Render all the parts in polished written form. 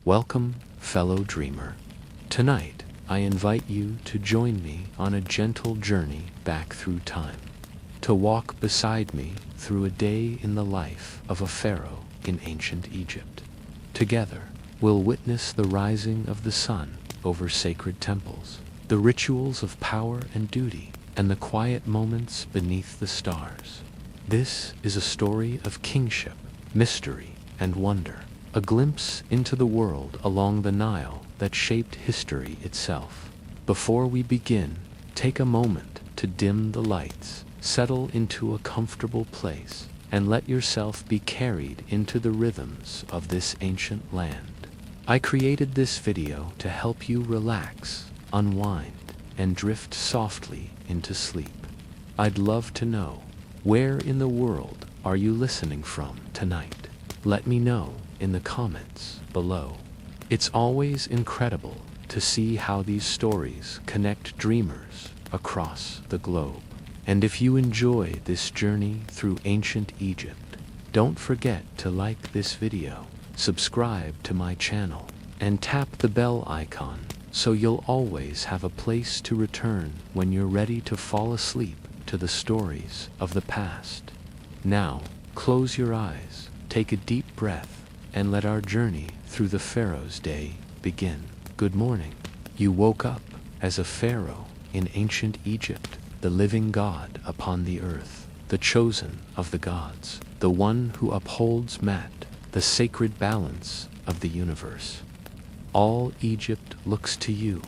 Welcome, fellow dreamer. Tonight, I invite you to join me on a gentle journey back through time, to walk beside me through a day in the life of a pharaoh in ancient Egypt. Together, we'll witness the rising of the sun over sacred temples, the rituals of power and duty, and the quiet moments beneath the stars. This is a story of kingship, mystery, and wonder, a glimpse into the world along the Nile that shaped history itself. Before we begin, take a moment to dim the lights, settle into a comfortable place, and let yourself be carried into the rhythms of this ancient land. I created this video to help you relax, unwind, and drift softly into sleep. I'd love to know, where in the world are you listening from tonight? Let me know in the comments below. It's always incredible to see how these stories connect dreamers across the globe. And if you enjoy this journey through ancient Egypt, don't forget to like this video, subscribe to my channel, and tap the bell icon so you'll always have a place to return when you're ready to fall asleep to the stories of the past. Now, close your eyes, take a deep breath, and let our journey through the Pharaoh's day begin. Good morning. You woke up as a pharaoh in ancient Egypt, the living god upon the earth, the chosen of the gods, the one who upholds Mat, the sacred balance of the universe. All Egypt looks to you.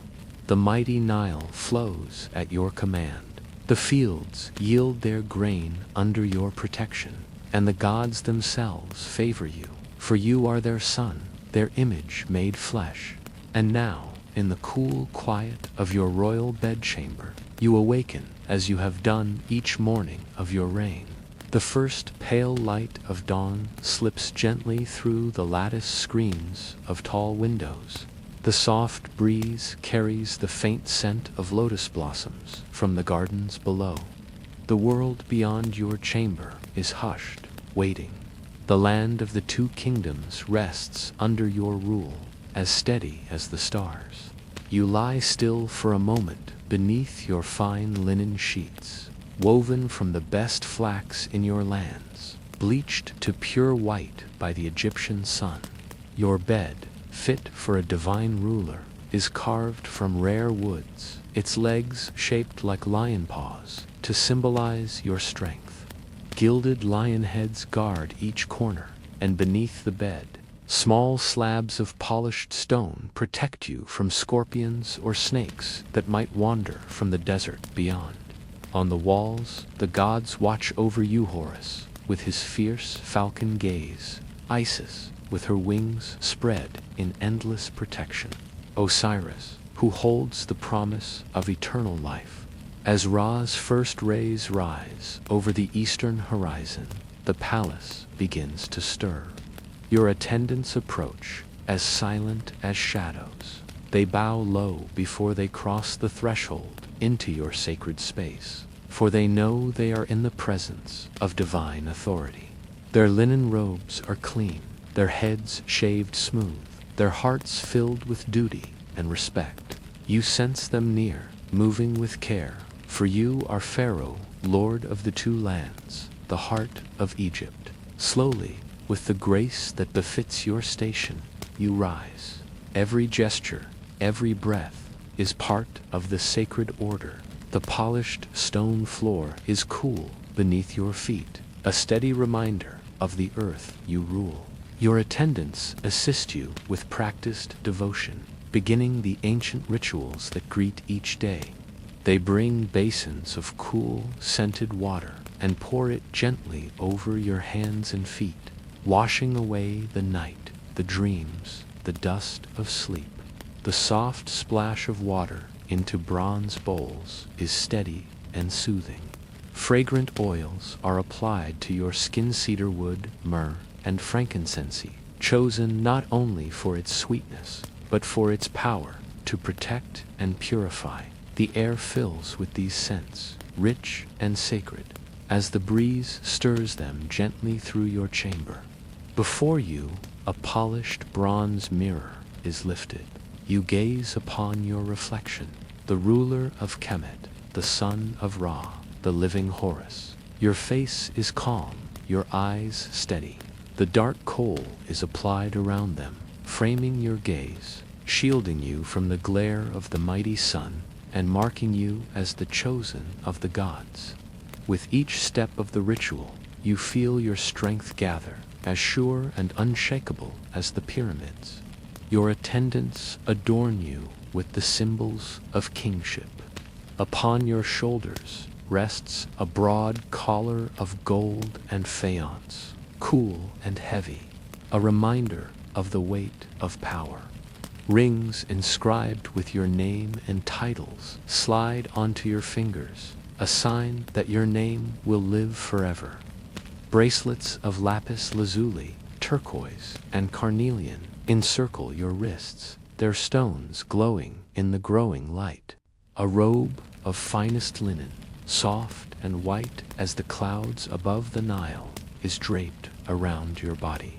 The mighty Nile flows at your command. The fields yield their grain under your protection, and the gods themselves favor you, for you are their son, their image made flesh. And now, in the cool quiet of your royal bedchamber, you awaken as you have done each morning of your reign. The first pale light of dawn slips gently through the lattice screens of tall windows. The soft breeze carries the faint scent of lotus blossoms from the gardens below. The world beyond your chamber is hushed, waiting. The land of the two kingdoms rests under your rule, as steady as the stars. You lie still for a moment beneath your fine linen sheets, woven from the best flax in your lands, bleached to pure white by the Egyptian sun. Your bed, fit for a divine ruler, is carved from rare woods, its legs shaped like lion paws to symbolize your strength. Gilded lion heads guard each corner, and beneath the bed, small slabs of polished stone protect you from scorpions or snakes that might wander from the desert beyond. On the walls, the gods watch over you, Horus, with his fierce falcon gaze, Isis, with her wings spread in endless protection, Osiris, who holds the promise of eternal life. As Ra's first rays rise over the eastern horizon, the palace begins to stir. Your attendants approach, as silent as shadows. They bow low before they cross the threshold into your sacred space, for they know they are in the presence of divine authority. Their linen robes are clean, their heads shaved smooth, their hearts filled with duty and respect. You sense them near, moving with care, for you are Pharaoh, Lord of the two lands, the heart of Egypt. Slowly, with the grace that befits your station, you rise. Every gesture, every breath, is part of the sacred order. The polished stone floor is cool beneath your feet, a steady reminder of the earth you rule. Your attendants assist you with practiced devotion, beginning the ancient rituals that greet each day. They bring basins of cool, scented water and pour it gently over your hands and feet, washing away the night, the dreams, the dust of sleep. The soft splash of water into bronze bowls is steady and soothing. Fragrant oils are applied to your skin, cedar wood, myrrh, and frankincense, chosen not only for its sweetness, but for its power to protect and purify. The air fills with these scents, rich and sacred, as the breeze stirs them gently through your chamber. Before you, a polished bronze mirror is lifted. You gaze upon your reflection, the ruler of Kemet, the son of Ra, the living Horus. Your face is calm, your eyes steady. The dark kohl is applied around them, framing your gaze, shielding you from the glare of the mighty sun, and marking you as the chosen of the gods. With each step of the ritual, you feel your strength gather, as sure and unshakable as the pyramids. Your attendants adorn you with the symbols of kingship. Upon your shoulders rests a broad collar of gold and faience, cool and heavy, a reminder of the weight of power. Rings inscribed with your name and titles slide onto your fingers, a sign that your name will live forever. Bracelets of lapis lazuli, turquoise, and carnelian encircle your wrists, their stones glowing in the growing light. A robe of finest linen, soft and white as the clouds above the Nile, is draped around your body.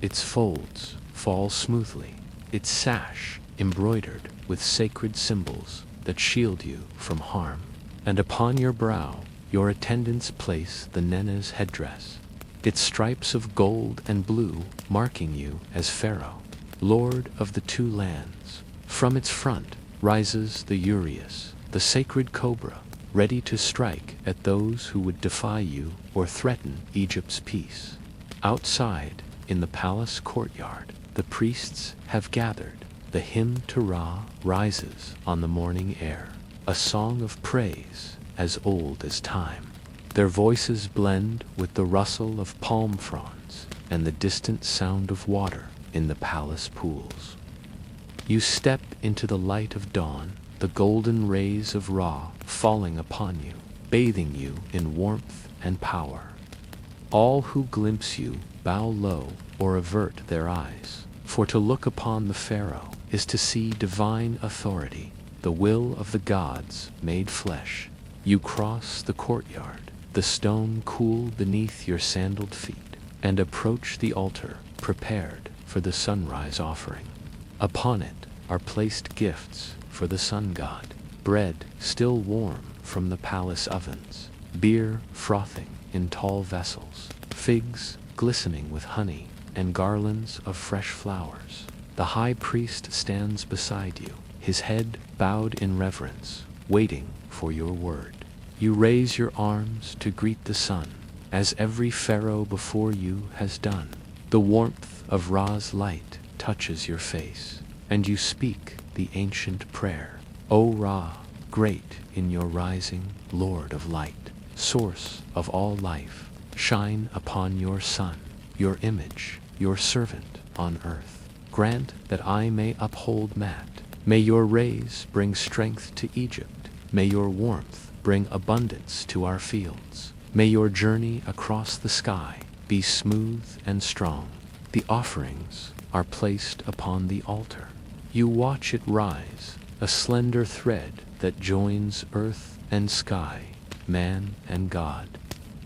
Its folds fall smoothly, its sash embroidered with sacred symbols that shield you from harm. And upon your brow, your attendants place the Nena's headdress, its stripes of gold and blue marking you as Pharaoh, Lord of the two lands. From its front rises the Urius, the sacred cobra, ready to strike at those who would defy you or threaten Egypt's peace. Outside, in the palace courtyard, the priests have gathered. The hymn to Ra rises on the morning air, a song of praise as old as time. Their voices blend with the rustle of palm fronds and the distant sound of water in the palace pools. You step into the light of dawn, the golden rays of Ra falling upon you, bathing you in warmth and power. All who glimpse you bow low or avert their eyes, for to look upon the Pharaoh is to see divine authority, the will of the gods made flesh. You cross the courtyard, the stone cool beneath your sandaled feet, and approach the altar prepared for the sunrise offering. Upon it are placed gifts for the sun god, bread still warm from the palace ovens, beer frothing in tall vessels, figs glistening with honey, and garlands of fresh flowers. The high priest stands beside you, his head bowed in reverence, waiting for your word. You raise your arms to greet the sun, as every pharaoh before you has done. The warmth of Ra's light touches your face, and you speak the ancient prayer. O Ra, great in your rising, Lord of light, source of all life, shine upon your Son, your image, your servant on earth. Grant that I may uphold Mat. May your rays bring strength to Egypt. May your warmth bring abundance to our fields. May your journey across the sky be smooth and strong. The offerings are placed upon the altar. You watch it rise, a slender thread that joins earth and sky, man and God.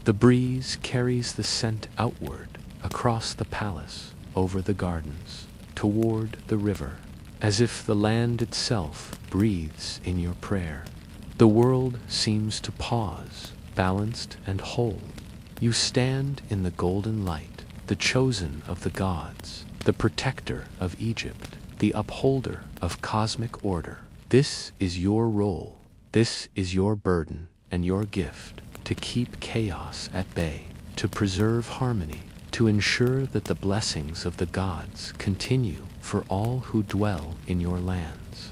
The breeze carries the scent outward, across the palace, over the gardens, toward the river, as if the land itself breathes in your prayer. The world seems to pause, balanced and whole. You stand in the golden light, the chosen of the gods, the protector of Egypt, the upholder of cosmic order. This is your role, this is your burden and your gift, to keep chaos at bay, to preserve harmony, to ensure that the blessings of the gods continue for all who dwell in your lands.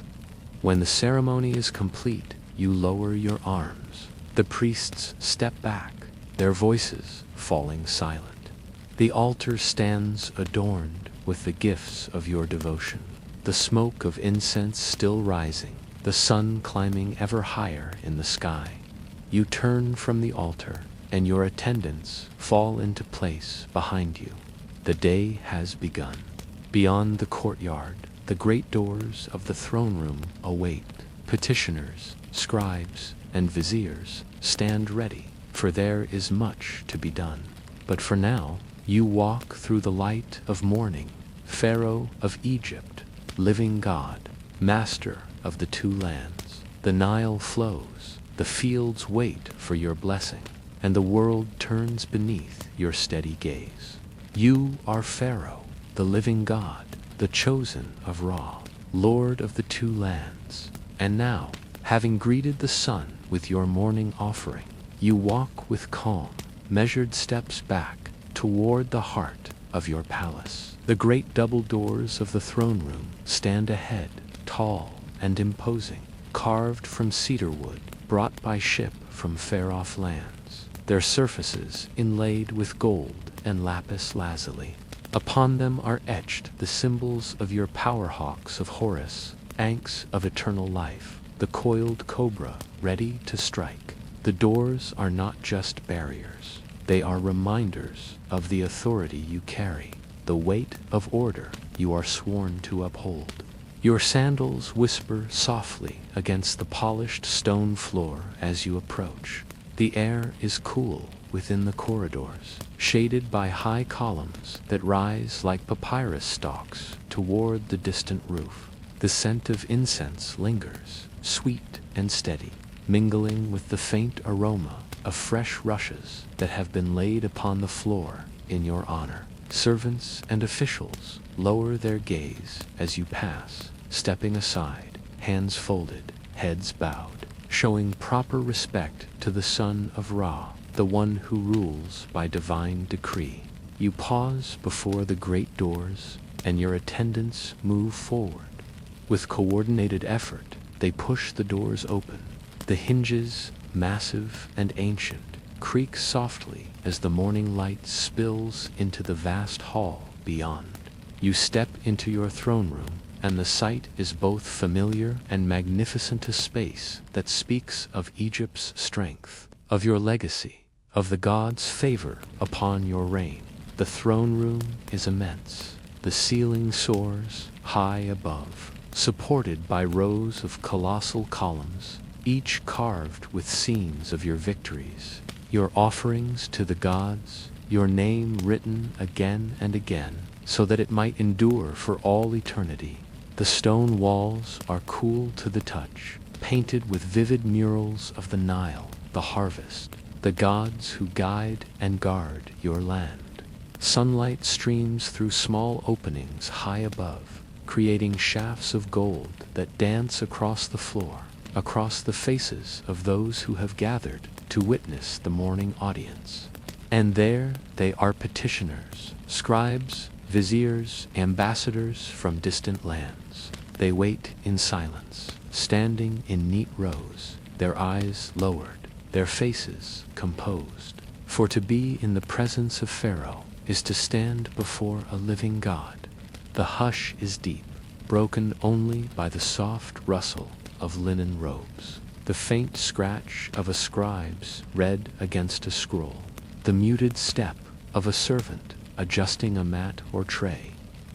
When the ceremony is complete, you lower your arms. The priests step back, their voices falling silent. The altar stands adorned with the gifts of your devotion, the smoke of incense still rising, the sun climbing ever higher in the sky. You turn from the altar, and your attendants fall into place behind you. The day has begun. Beyond the courtyard, the great doors of the throne room await. Petitioners, scribes, and viziers stand ready, for there is much to be done. But for now, you walk through the light of morning, Pharaoh of Egypt, living God, master of the two lands. The Nile flows, the fields wait for your blessing, and the world turns beneath your steady gaze. You are Pharaoh, the living God, the chosen of Ra, Lord of the two lands. And now, having greeted the sun with your morning offering, you walk with calm, measured steps back toward the heart of your palace. The great double doors of the throne room stand ahead, tall and imposing, carved from cedar wood brought by ship from far-off lands, their surfaces inlaid with gold and lapis lazuli. Upon them are etched the symbols of your powerhawks of Horus, Ankhs of eternal life, the coiled cobra ready to strike. The doors are not just barriers. They are reminders of the authority you carry, the weight of order you are sworn to uphold. Your sandals whisper softly against the polished stone floor as you approach. The air is cool within the corridors, shaded by high columns that rise like papyrus stalks toward the distant roof. The scent of incense lingers, sweet and steady, mingling with the faint aroma of fresh rushes that have been laid upon the floor in your honor. Servants and officials lower their gaze as you pass, stepping aside, hands folded, heads bowed, showing proper respect to the son of Ra, the one who rules by divine decree. You pause before the great doors, and your attendants move forward. With coordinated effort, they push the doors open. The hinges, massive and ancient, creak softly as the morning light spills into the vast hall beyond. You step into your throne room, and the sight is both familiar and magnificent, a space that speaks of Egypt's strength, of your legacy, of the gods' favor upon your reign. The throne room is immense. The ceiling soars high above, supported by rows of colossal columns, each carved with scenes of your victories, your offerings to the gods, your name written again and again, so that it might endure for all eternity. The stone walls are cool to the touch, painted with vivid murals of the Nile, the harvest, the gods who guide and guard your land. Sunlight streams through small openings high above, creating shafts of gold that dance across the floor, across the faces of those who have gathered to witness the morning audience. And there they are, petitioners, scribes, viziers, ambassadors from distant lands. They wait in silence, standing in neat rows, their eyes lowered, their faces composed. For to be in the presence of Pharaoh is to stand before a living God. The hush is deep, broken only by the soft rustle of linen robes, the faint scratch of a scribe's read against a scroll, the muted step of a servant adjusting a mat or tray.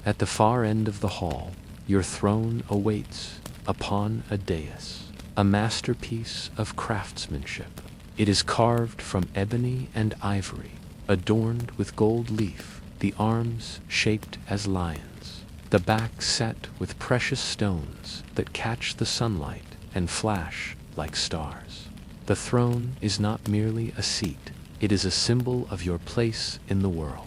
At the far end of the hall, your throne awaits upon a dais, a masterpiece of craftsmanship. It is carved from ebony and ivory, adorned with gold leaf, the arms shaped as lions, the back set with precious stones that catch the sunlight and flash like stars. The throne is not merely a seat, it is a symbol of your place in the world,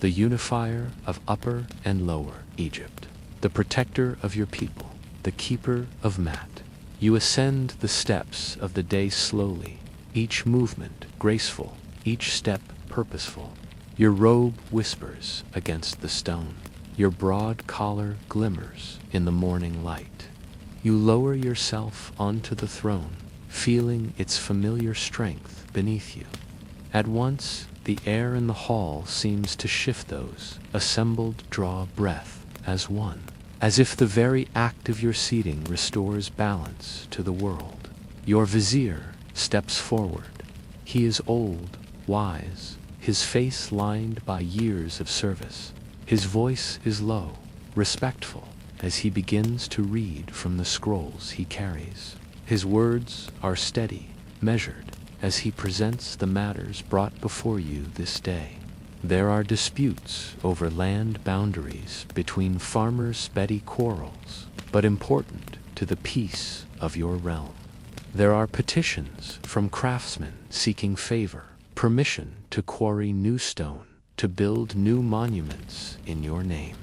the unifier of Upper and Lower Egypt, the protector of your people, the keeper of Mat. You ascend the steps of the day slowly, each movement graceful, each step purposeful. Your robe whispers against the stone, your broad collar glimmers in the morning light. You lower yourself onto the throne, feeling its familiar strength beneath you. At once, the air in the hall seems to shift. Those assembled draw breath as one, as if the very act of your seating restores balance to the world. Your vizier steps forward. He is old, wise, his face lined by years of service. His voice is low, respectful, as he begins to read from the scrolls he carries. His words are steady, measured, as he presents the matters brought before you this day. There are disputes over land boundaries between farmers, petty quarrels, but important to the peace of your realm. There are petitions from craftsmen seeking favor, permission to quarry new stone, to build new monuments in your name.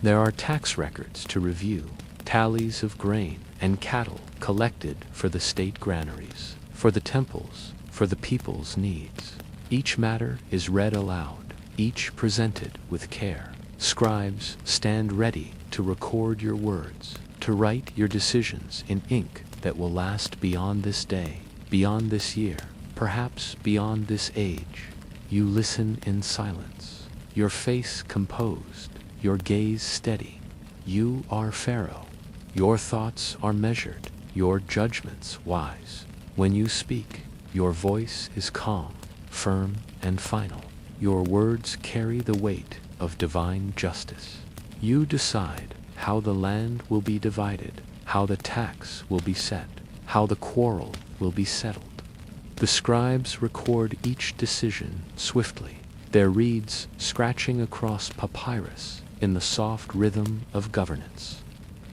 There are tax records to review, tallies of grain and cattle collected for the state granaries, for the temples, for the people's needs. Each matter is read aloud, each presented with care. Scribes stand ready to record your words, to write your decisions in ink that will last beyond this day, beyond this year, perhaps beyond this age. You listen in silence, your face composed, your gaze steady. You are Pharaoh. Your thoughts are measured, your judgments wise. When you speak, your voice is calm, firm, and final. Your words carry the weight of divine justice. You decide how the land will be divided, how the tax will be set, how the quarrel will be settled. The scribes record each decision swiftly, their reeds scratching across papyrus in the soft rhythm of governance.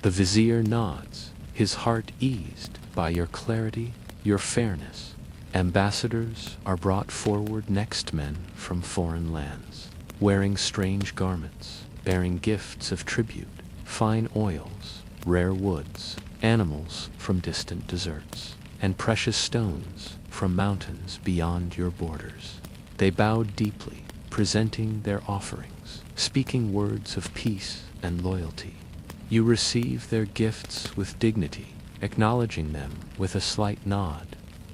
The vizier nods, his heart eased by your clarity, your fairness. Ambassadors are brought forward next men from foreign lands, wearing strange garments, bearing gifts of tribute, fine oils, rare woods, animals from distant deserts, and precious stones from mountains beyond your borders. They bowed deeply, presenting their offerings, speaking words of peace and loyalty. You receive their gifts with dignity, acknowledging them with a slight nod.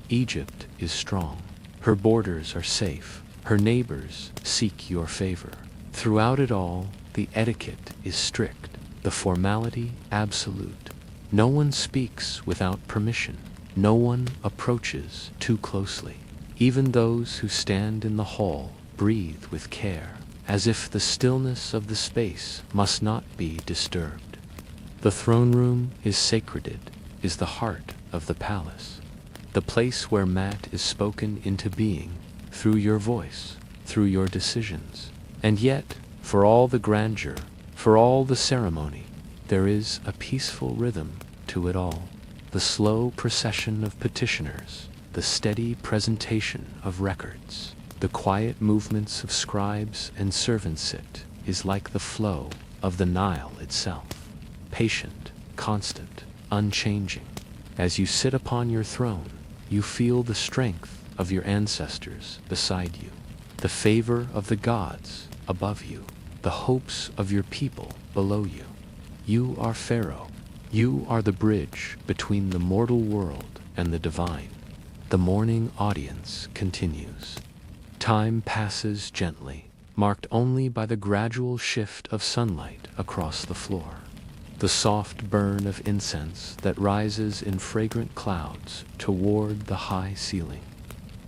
Egypt is strong. Her borders are safe. Her neighbors seek your favor. Throughout it all, the etiquette is strict, the formality absolute. No one speaks without permission. No one approaches too closely. Even those who stand in the hall breathe with care, as if the stillness of the space must not be disturbed. The throne room is sacred, is the heart of the palace, the place where Maat is spoken into being through your voice, through your decisions. And yet, for all the grandeur, for all the ceremony, there is a peaceful rhythm to it all. The slow procession of petitioners, the steady presentation of records, the quiet movements of scribes and servants is like the flow of the Nile itself, patient, constant, unchanging. As you sit upon your throne, you feel the strength of your ancestors beside you, the favor of the gods above you, the hopes of your people below you. You are Pharaoh. You are the bridge between the mortal world and the divine. The morning audience continues. Time passes gently, marked only by the gradual shift of sunlight across the floor, the soft burn of incense that rises in fragrant clouds toward the high ceiling.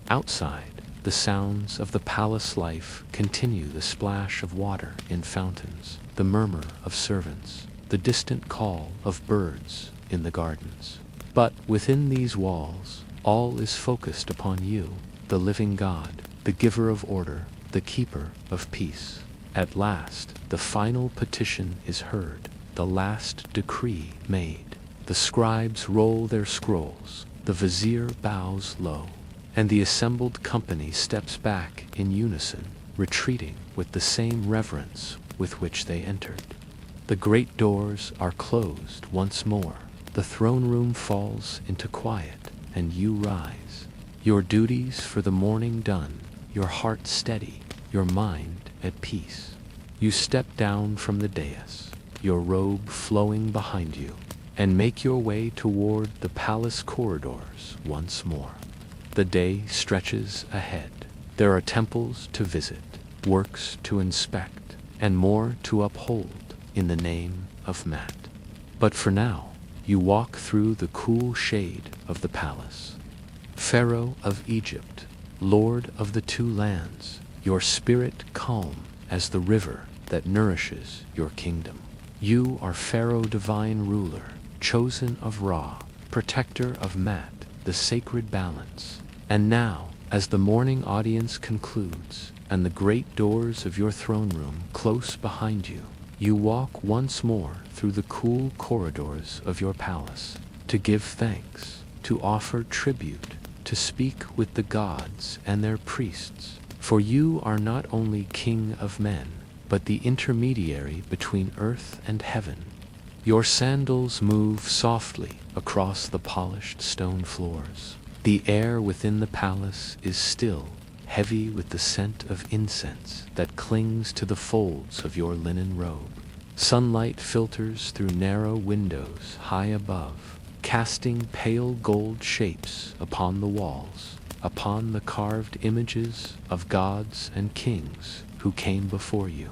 Outside, the sounds of the palace life continue, the splash of water in fountains, the murmur of servants, the distant call of birds in the gardens. But within these walls, all is focused upon you, the living God, the giver of order, the keeper of peace. At last, the final petition is heard, the last decree made. The scribes roll their scrolls, the vizier bows low, and the assembled company steps back in unison, retreating with the same reverence with which they entered. The great doors are closed once more. The throne room falls into quiet, and you rise. Your duties for the morning done, your heart steady, your mind at peace. You step down from the dais, your robe flowing behind you, and make your way toward the palace corridors once more. The day stretches ahead. There are temples to visit, works to inspect, and more to uphold in the name of Maat. But for now, you walk through the cool shade of the palace. Pharaoh of Egypt, Lord of the two lands, your spirit calm as the river that nourishes your kingdom. You are Pharaoh, divine ruler, chosen of Ra, protector of Maat, the sacred balance. And now, as the morning audience concludes, and the great doors of your throne room close behind you, you walk once more through the cool corridors of your palace, to give thanks, to offer tribute, to speak with the gods and their priests. For you are not only king of men, but the intermediary between earth and heaven. Your sandals move softly across the polished stone floors. The air within the palace is still, heavy with the scent of incense that clings to the folds of your linen robe. Sunlight filters through narrow windows high above, casting pale gold shapes upon the walls, upon the carved images of gods and kings who came before you.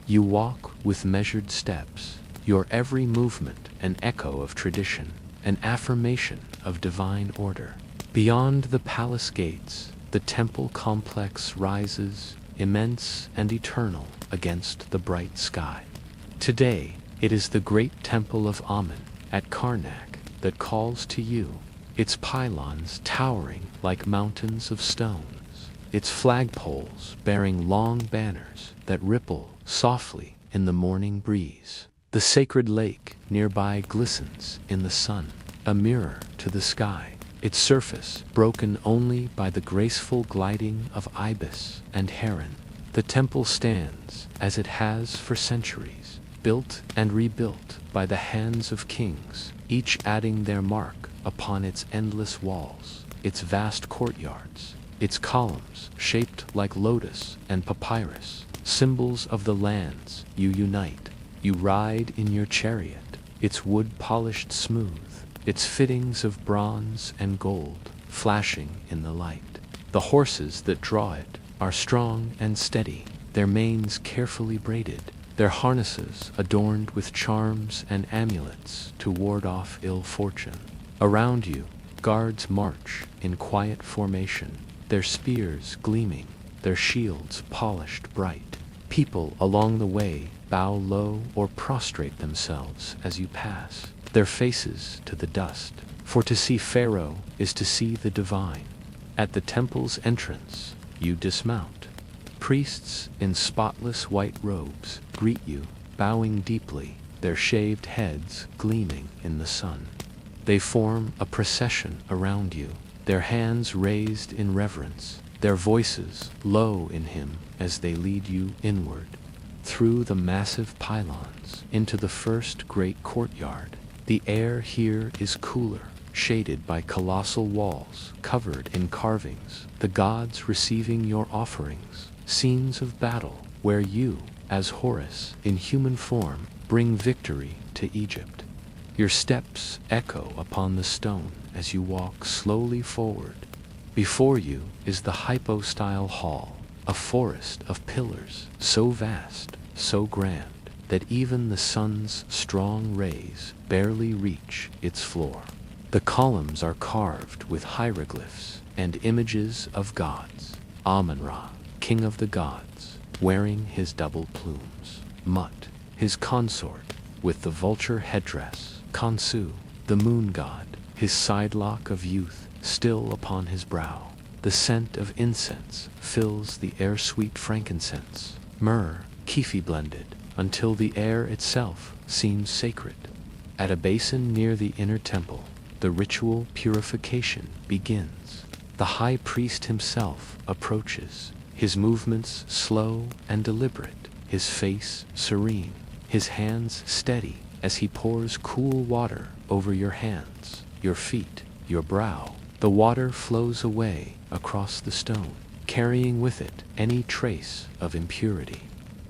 You walk with measured steps, your every movement an echo of tradition, an affirmation of divine order. Beyond the palace gates, the temple complex rises, immense and eternal against the bright sky. Today, it is the great temple of Amun at Karnak that calls to you, its pylons towering like mountains of stones, its flagpoles bearing long banners that ripple softly in the morning breeze. The sacred lake nearby glistens in the sun, a mirror to the sky, its surface broken only by the graceful gliding of ibis and heron. The temple stands, as it has for centuries, built and rebuilt by the hands of kings, each adding their mark upon its endless walls, its vast courtyards, its columns shaped like lotus and papyrus, symbols of the lands you unite. You ride in your chariot, its wood polished smooth, its fittings of bronze and gold flashing in the light. The horses that draw it are strong and steady, their manes carefully braided, their harnesses adorned with charms and amulets to ward off ill fortune. Around you, guards march in quiet formation, their spears gleaming, their shields polished bright. People along the way bow low or prostrate themselves as you pass, their faces to the dust, for to see Pharaoh is to see the divine. At the temple's entrance, you dismount. Priests in spotless white robes greet you, bowing deeply, their shaved heads gleaming in the sun. They form a procession around you, their hands raised in reverence, their voices low in hymn as they lead you inward, through the massive pylons, into the first great courtyard. The air here is cooler, shaded by colossal walls covered in carvings, the gods receiving your offerings, scenes of battle where you, as Horus in human form, bring victory to Egypt. Your steps echo upon the stone as you walk slowly forward. Before you is the hypostyle hall, a forest of pillars so vast, so grand, that even the sun's strong rays barely reach its floor. The columns are carved with hieroglyphs and images of gods. Amun-Ra, king of the gods, wearing his double plumes. Mut, his consort, with the vulture headdress. Khonsu, the moon god, his sidelock of youth still upon his brow. The scent of incense fills the air, sweet frankincense, myrrh, kefi blended, until the air itself seems sacred. At a basin near the inner temple, the ritual purification begins. The high priest himself approaches, his movements slow and deliberate, his face serene, his hands steady as he pours cool water over your hands, your feet, your brow. The water flows away across the stone, carrying with it any trace of impurity.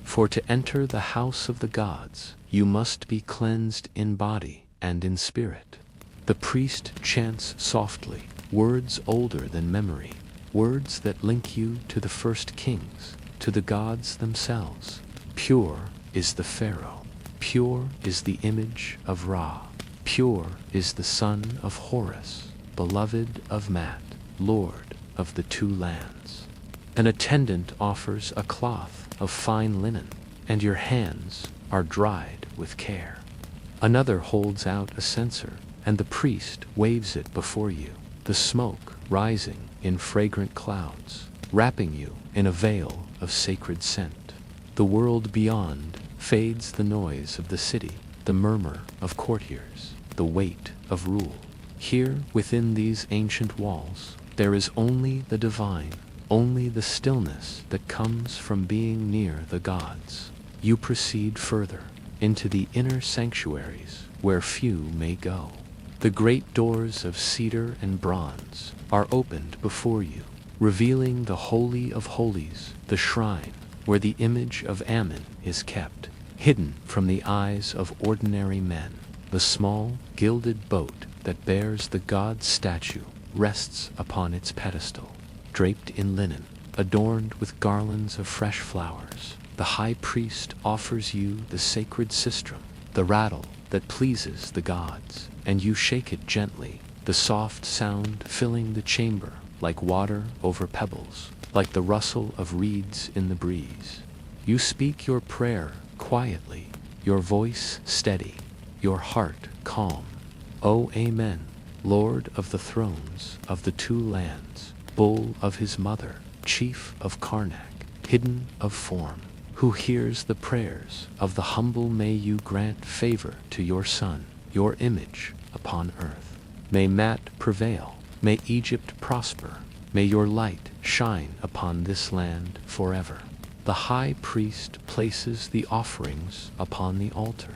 For to enter the house of the gods, you must be cleansed in body and in spirit. The priest chants softly, words older than memory, words that link you to the first kings, to the gods themselves. Pure is the Pharaoh, pure is the image of Ra, pure is the son of Horus, beloved of Mat, lord of the two lands. An attendant offers a cloth of fine linen, and your hands are dried with care. Another holds out a censer, and the priest waves it before you, the smoke rising in fragrant clouds, wrapping you in a veil of sacred scent. The world beyond fades the noise of the city, the murmur of courtiers, the weight of rule. Here, within these ancient walls, there is only the divine, only the stillness that comes from being near the gods. You proceed further, into the inner sanctuaries where few may go. The great doors of cedar and bronze are opened before you, revealing the Holy of Holies, the shrine where the image of Ammon is kept, hidden from the eyes of ordinary men. The small, gilded boat that bears the god's statue rests upon its pedestal, draped in linen, adorned with garlands of fresh flowers. The high priest offers you the sacred sistrum, the rattle that pleases the gods, and you shake it gently, the soft sound filling the chamber like water over pebbles, like the rustle of reeds in the breeze. You speak your prayer quietly, your voice steady, your heart calm. O Amen, Lord of the thrones of the two lands, bull of his mother, chief of Karnak, hidden of form, who hears the prayers of the humble, may you grant favor to your Son, your image upon earth. May Mat prevail, may Egypt prosper, may your light shine upon this land forever. The high priest places the offerings upon the altar,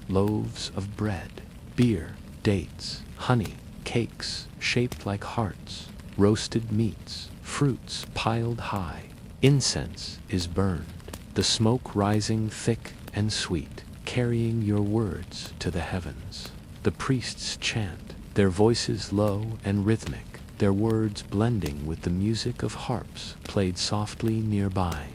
loaves of bread, beer, dates, honey, cakes shaped like hearts, roasted meats, fruits piled high. Incense is burned, the smoke rising thick and sweet, carrying your words to the heavens. The priests chant, their voices low and rhythmic, their words blending with the music of harps played softly nearby.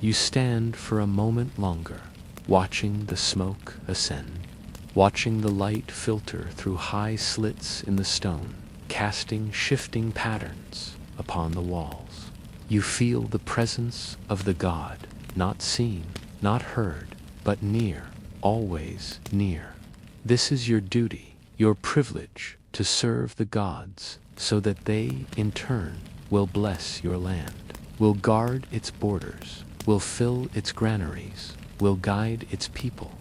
You stand for a moment longer, watching the smoke ascend, watching the light filter through high slits in the stone, casting shifting patterns upon the walls. You feel the presence of the God, not seen, not heard, but near, always near. This is your duty, your privilege, to serve the gods, so that they, in turn, will bless your land, will guard its borders, will fill its granaries, will guide its people.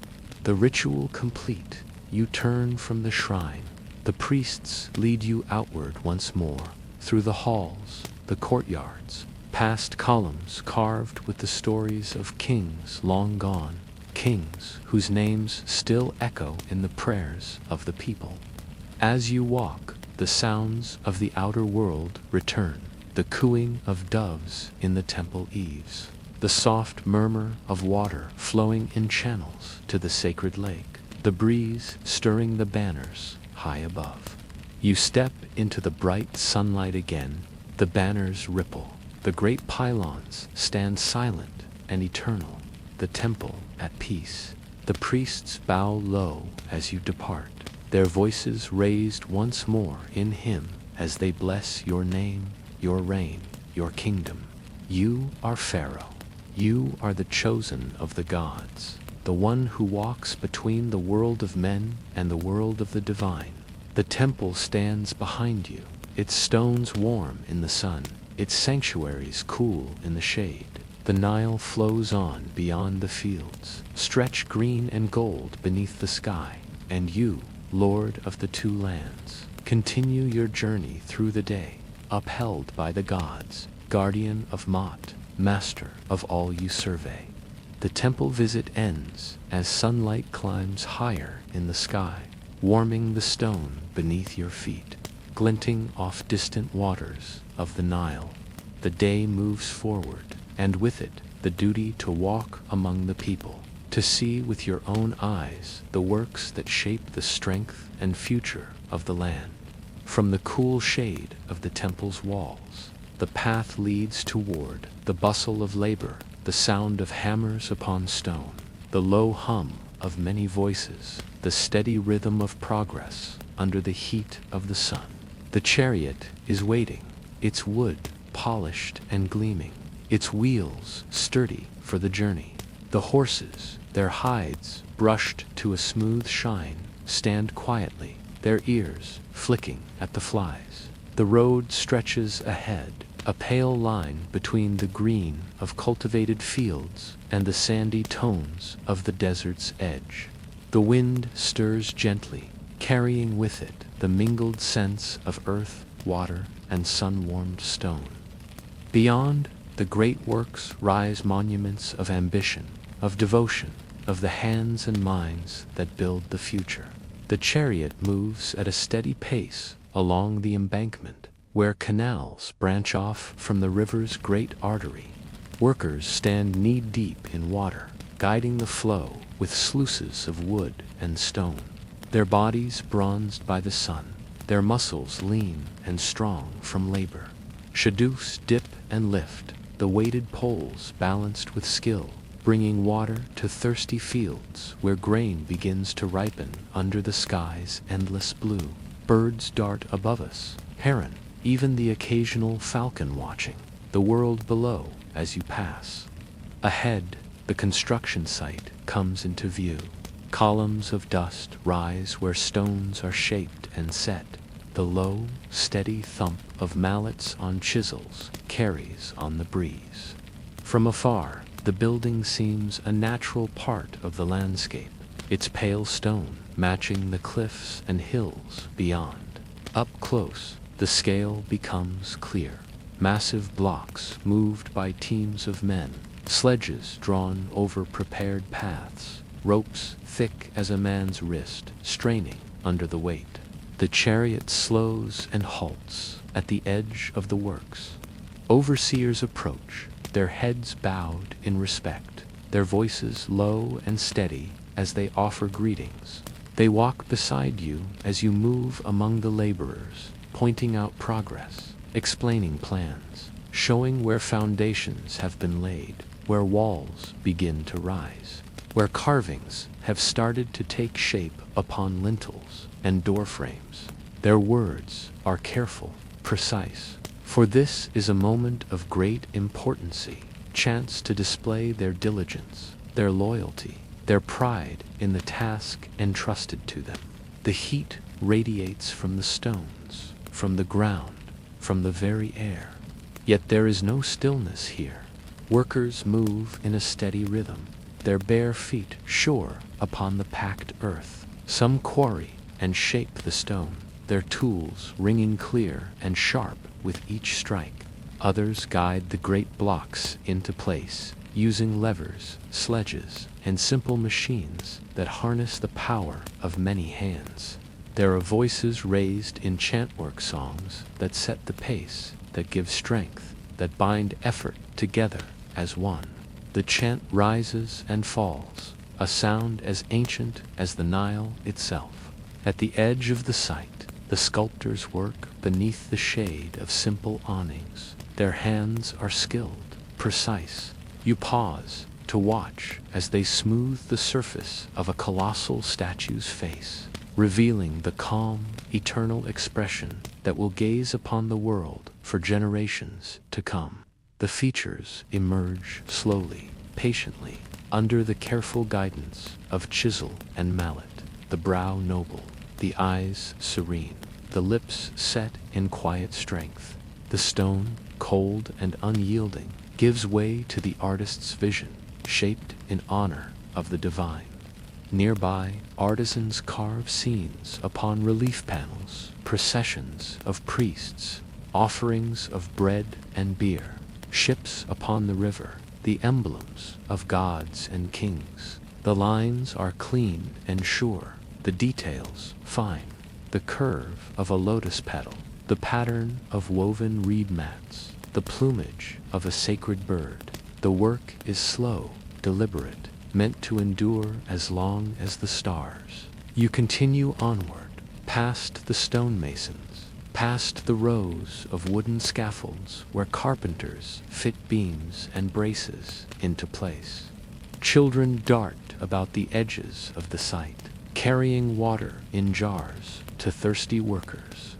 The ritual complete, you turn from the shrine. The priests lead you outward once more, through the halls, the courtyards, past columns carved with the stories of kings long gone, kings whose names still echo in the prayers of the people. As you walk, the sounds of the outer world return, the cooing of doves in the temple eaves, the soft murmur of water flowing in channels to the sacred lake, the breeze stirring the banners high above. You step into the bright sunlight again, the banners ripple, the great pylons stand silent and eternal, the temple at peace. The priests bow low as you depart, their voices raised once more in hymn as they bless your name, your reign, your kingdom. You are Pharaoh. You are the chosen of the gods, the one who walks between the world of men and the world of the divine. The temple stands behind you, its stones warm in the sun, its sanctuaries cool in the shade. The Nile flows on beyond the fields, stretched green and gold beneath the sky, and you, Lord of the two lands, continue your journey through the day, upheld by the gods, guardian of Mot, master of all you survey. The temple visit ends as sunlight climbs higher in the sky, warming the stone beneath your feet, glinting off distant waters of the Nile. The day moves forward, and with it the duty to walk among the people, to see with your own eyes the works that shape the strength and future of the land. From the cool shade of the temple's walls, the path leads toward the bustle of labor, the sound of hammers upon stone, the low hum of many voices, the steady rhythm of progress under the heat of the sun. The chariot is waiting, its wood polished and gleaming, its wheels sturdy for the journey. The horses, their hides brushed to a smooth shine, stand quietly, their ears flicking at the flies. The road stretches ahead, a pale line between the green of cultivated fields and the sandy tones of the desert's edge. The wind stirs gently, carrying with it the mingled scents of earth, water, and sun-warmed stone. Beyond, the great works rise monuments of ambition, of devotion, of the hands and minds that build the future. The chariot moves at a steady pace along the embankment, where canals branch off from the river's great artery. Workers stand knee-deep in water, guiding the flow with sluices of wood and stone. Their bodies bronzed by the sun, their muscles lean and strong from labor. Shadoofs dip and lift, the weighted poles balanced with skill, bringing water to thirsty fields where grain begins to ripen under the sky's endless blue. Birds dart above us, heron, even the occasional falcon watching the world below as you pass. Ahead, the construction site comes into view. Columns of dust rise where stones are shaped and set. The low, steady thump of mallets on chisels carries on the breeze. From afar, the building seems a natural part of the landscape, its pale stone matching the cliffs and hills beyond. Up close, the scale becomes clear. Massive blocks moved by teams of men, sledges drawn over prepared paths, ropes thick as a man's wrist straining under the weight. The chariot slows and halts at the edge of the works. Overseers approach, their heads bowed in respect, their voices low and steady as they offer greetings. They walk beside you as you move among the laborers, pointing out progress, explaining plans, showing where foundations have been laid, where walls begin to rise, where carvings have started to take shape upon lintels and door frames. Their words are careful, precise, for this is a moment of great importancy, chance to display their diligence, their loyalty, their pride in the task entrusted to them. The heat radiates from the stones, from the ground, from the very air. Yet there is no stillness here. Workers move in a steady rhythm, their bare feet sure upon the packed earth. Some quarry and shape the stone, their tools ringing clear and sharp with each strike. Others guide the great blocks into place, using levers, sledges, and simple machines that harness the power of many hands. There are voices raised in chantwork songs that set the pace, that give strength, that bind effort together as one. The chant rises and falls, a sound as ancient as the Nile itself. At the edge of the site, the sculptors work beneath the shade of simple awnings. Their hands are skilled, precise. You pause to watch as they smooth the surface of a colossal statue's face, revealing the calm, eternal expression that will gaze upon the world for generations to come. The features emerge slowly, patiently, under the careful guidance of chisel and mallet, the brow noble, the eyes serene, the lips set in quiet strength. The stone, cold and unyielding, gives way to the artist's vision, shaped in honor of the divine. Nearby, artisans carve scenes upon relief panels, processions of priests, offerings of bread and beer, ships upon the river, the emblems of gods and kings. The lines are clean and sure, the details fine, the curve of a lotus petal, the pattern of woven reed mats, the plumage of a sacred bird. The work is slow, deliberate, meant to endure as long as the stars. You continue onward, past the stonemasons, past the rows of wooden scaffolds where carpenters fit beams and braces into place. Children dart about the edges of the site, carrying water in jars to thirsty workers.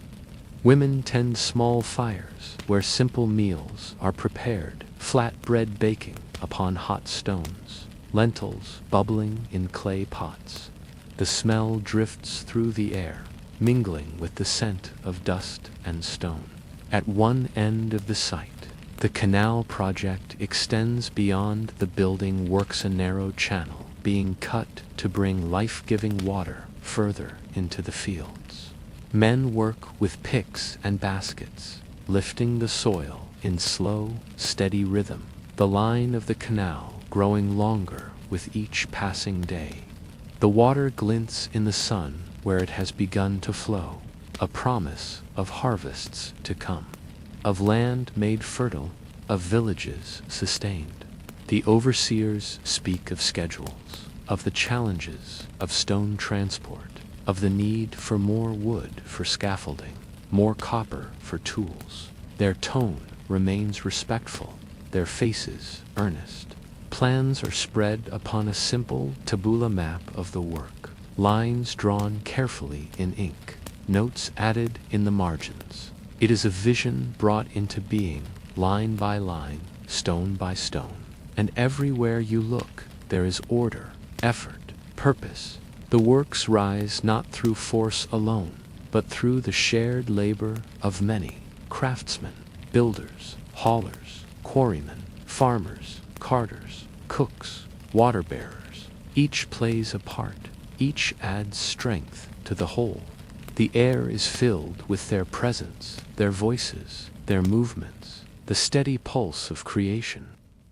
Women tend small fires where simple meals are prepared, flat bread baking upon hot stones, lentils bubbling in clay pots. The smell drifts through the air, mingling with the scent of dust and stone. At one end of the site, The canal project extends beyond the building, works a narrow channel being cut to bring life-giving water further into the fields. Men work with picks and baskets, lifting the soil in slow, steady rhythm, the line of the canal growing longer with each passing day. The water glints in the sun where it has begun to flow, a promise of harvests to come, of land made fertile, of villages sustained. The overseers speak of schedules, of the challenges of stone transport, of the need for more wood for scaffolding, more copper for tools. Their tone remains respectful, their faces earnest. Plans are spread upon a simple tabula map of the work, lines drawn carefully in ink, notes added in the margins. It is a vision brought into being, line by line, stone by stone. And everywhere you look, there is order, effort, purpose. The works rise not through force alone, but through the shared labor of many craftsmen, builders, haulers, quarrymen, farmers, carters, cooks, water bearers. Each plays a part, each adds strength to the whole. The air is filled with their presence, their voices, their movements, the steady pulse of creation.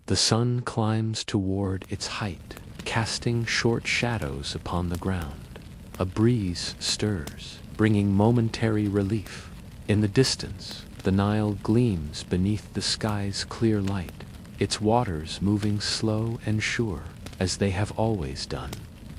The sun climbs toward its height, casting short shadows upon the ground. A breeze stirs, bringing momentary relief. In the distance, the Nile gleams beneath the sky's clear light, its waters moving slow and sure, as they have always done.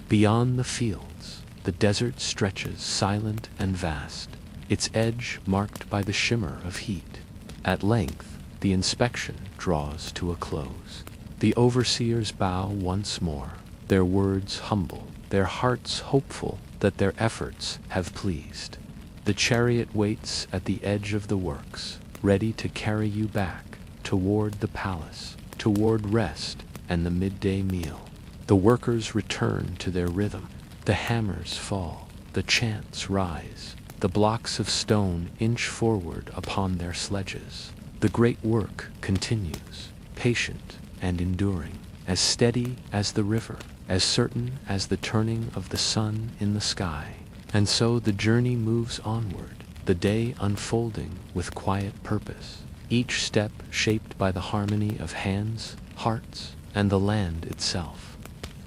Beyond the fields, the desert stretches silent and vast, its edge marked by the shimmer of heat. At length, the inspection draws to a close. The overseers bow once more, their words humble, their hearts hopeful that their efforts have pleased. The chariot waits at the edge of the works, ready to carry you back toward the palace, toward rest and the midday meal. The workers return to their rhythm. The hammers fall, the chants rise, the blocks of stone inch forward upon their sledges. The great work continues, patient and enduring, as steady as the river, as certain as the turning of the sun in the sky. And so the journey moves onward, the day unfolding with quiet purpose, each step shaped by the harmony of hands, hearts, and the land itself.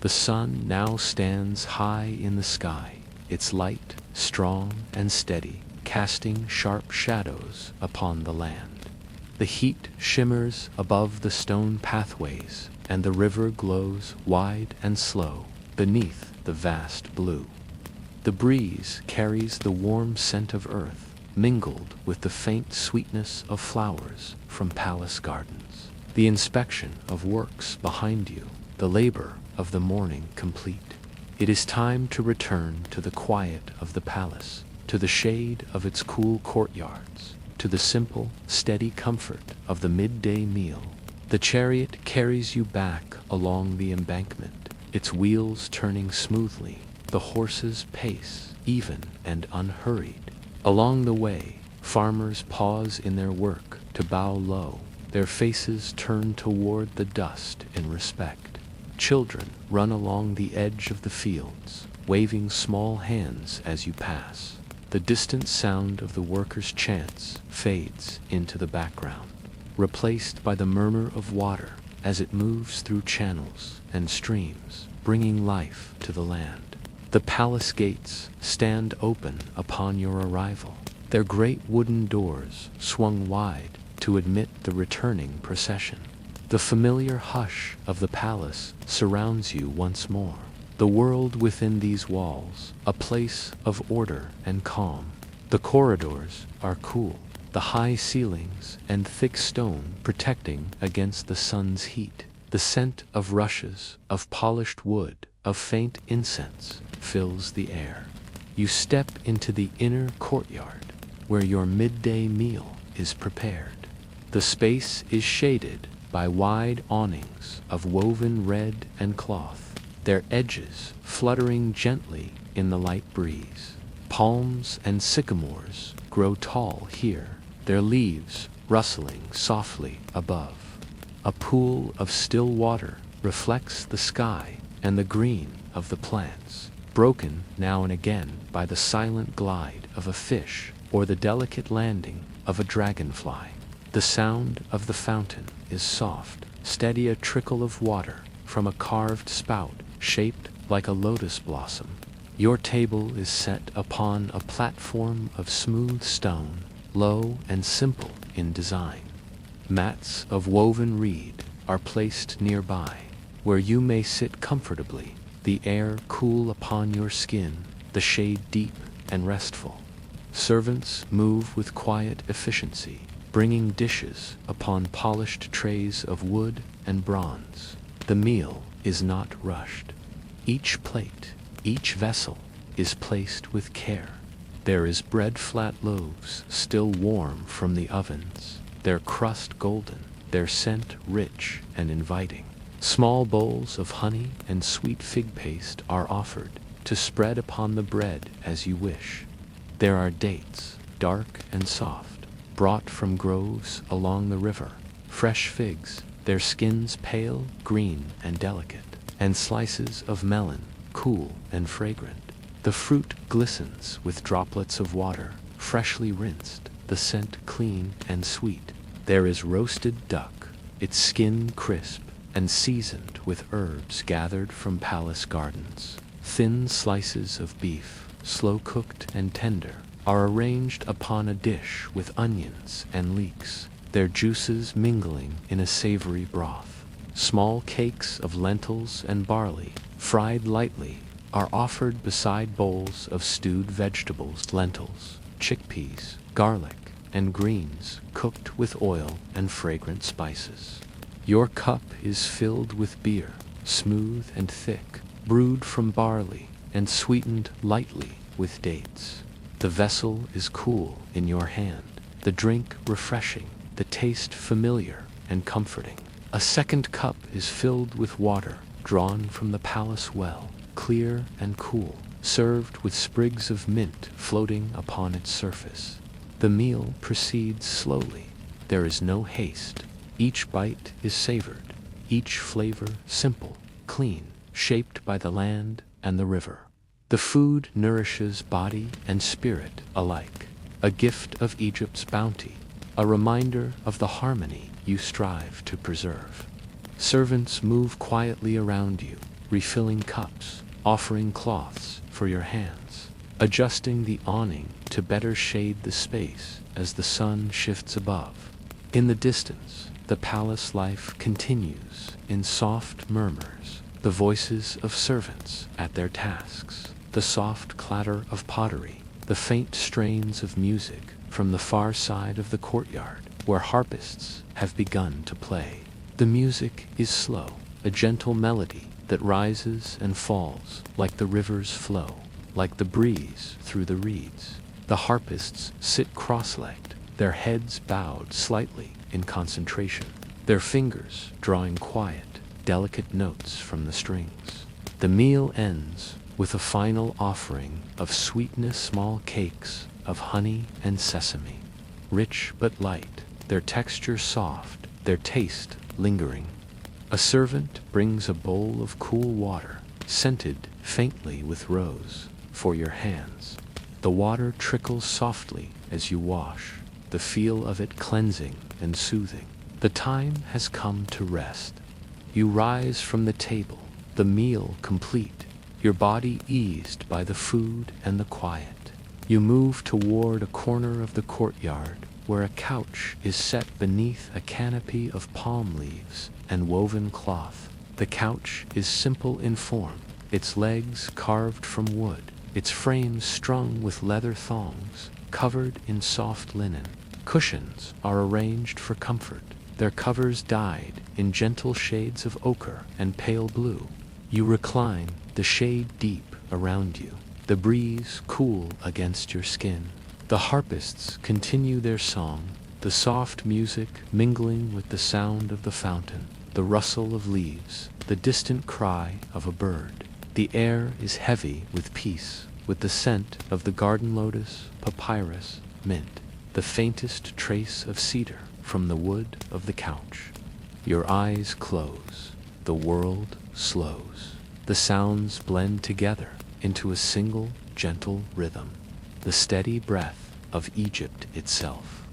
The sun now stands high in the sky, its light strong and steady, casting sharp shadows upon the land. The heat shimmers above the stone pathways, and the river glows wide and slow beneath the vast blue. The breeze carries the warm scent of earth, mingled with the faint sweetness of flowers from palace gardens. The inspection of works behind you, the labor of the morning complete. It is time to return to the quiet of the palace, to the shade of its cool courtyards, to the simple, steady comfort of the midday meal. The chariot carries you back along the embankment, its wheels turning smoothly, the horses' pace even and unhurried. Along the way, farmers pause in their work to bow low, their faces turned toward the dust in respect. Children run along the edge of the fields, waving small hands as you pass. The distant sound of the workers' chants fades into the background, replaced by the murmur of water as it moves through channels and streams, bringing life to the land. The palace gates stand open upon your arrival, their great wooden doors swung wide to admit the returning procession. The familiar hush of the palace surrounds you once more. The world within these walls, a place of order and calm. The corridors are cool, the high ceilings and thick stone protecting against the sun's heat. The scent of rushes, of polished wood, of faint incense fills the air. You step into the inner courtyard, where your midday meal is prepared. The space is shaded by wide awnings of woven red and cloth, their edges fluttering gently in the light breeze. Palms and sycamores grow tall here, their leaves rustling softly above. A pool of still water reflects the sky and the green of the plants, broken now and again by the silent glide of a fish or the delicate landing of a dragonfly. The sound of the fountain is soft, steady, a trickle of water from a carved spout shaped like a lotus blossom. Your table is set upon a platform of smooth stone, low and simple in design. Mats of woven reed are placed nearby, where you may sit comfortably, the air cool upon your skin, the shade deep and restful. Servants move with quiet efficiency, bringing dishes upon polished trays of wood and bronze. The meal is not rushed. Each plate, each vessel, is placed with care. There is bread, flat loaves, still warm from the ovens, their crust golden, their scent rich and inviting. Small bowls of honey and sweet fig paste are offered, to spread upon the bread as you wish. There are dates, dark and soft, brought from groves along the river, fresh figs, their skins pale, green and delicate, and slices of melon, cool and fragrant. The fruit glistens with droplets of water, freshly rinsed, the scent clean and sweet. There is roasted duck, its skin crisp and seasoned with herbs gathered from palace gardens. Thin slices of beef, slow cooked and tender, are arranged upon a dish with onions and leeks, their juices mingling in a savory broth. Small cakes of lentils and barley, fried lightly, are offered beside bowls of stewed vegetables, lentils, chickpeas, garlic, and greens cooked with oil and fragrant spices. Your cup is filled with beer, smooth and thick, brewed from barley and sweetened lightly with dates. The vessel is cool in your hand, the drink refreshing, the taste familiar and comforting. A second cup is filled with water drawn from the palace well, clear and cool, served with sprigs of mint floating upon its surface. The meal proceeds slowly. There is no haste. Each bite is savored, each flavor simple, clean, shaped by the land and the river. The food nourishes body and spirit alike, a gift of Egypt's bounty, a reminder of the harmony you strive to preserve. Servants move quietly around you, refilling cups, offering cloths for your hands, adjusting the awning to better shade the space as the sun shifts above. In the distance, the palace life continues in soft murmurs, the voices of servants at their tasks, the soft clatter of pottery, the faint strains of music from the far side of the courtyard, where harpists have begun to play. The music is slow, a gentle melody that rises and falls like the river's flow, like the breeze through the reeds. The harpists sit cross-legged, their heads bowed slightly in concentration, their fingers drawing quiet, delicate notes from the strings. The meal ends with a final offering of sweetness, small cakes of honey and sesame, rich but light, their texture soft, their taste lingering. A servant brings a bowl of cool water, scented faintly with rose, for your hands. The water trickles softly as you wash, the feel of it cleansing and soothing. The time has come to rest. You rise from the table, the meal complete, your body eased by the food and the quiet. You move toward a corner of the courtyard where a couch is set beneath a canopy of palm leaves and woven cloth. The couch is simple in form, its legs carved from wood, its frame strung with leather thongs, covered in soft linen. Cushions are arranged for comfort, their covers dyed in gentle shades of ochre and pale blue. You recline, the shade deep around you, the breeze cool against your skin. The harpists continue their song, the soft music mingling with the sound of the fountain, the rustle of leaves, the distant cry of a bird. The air is heavy with peace, with the scent of the garden lotus, papyrus, mint, the faintest trace of cedar from the wood of the couch. Your eyes close, the world slows. The sounds blend together into a single gentle rhythm, the steady breath of Egypt itself,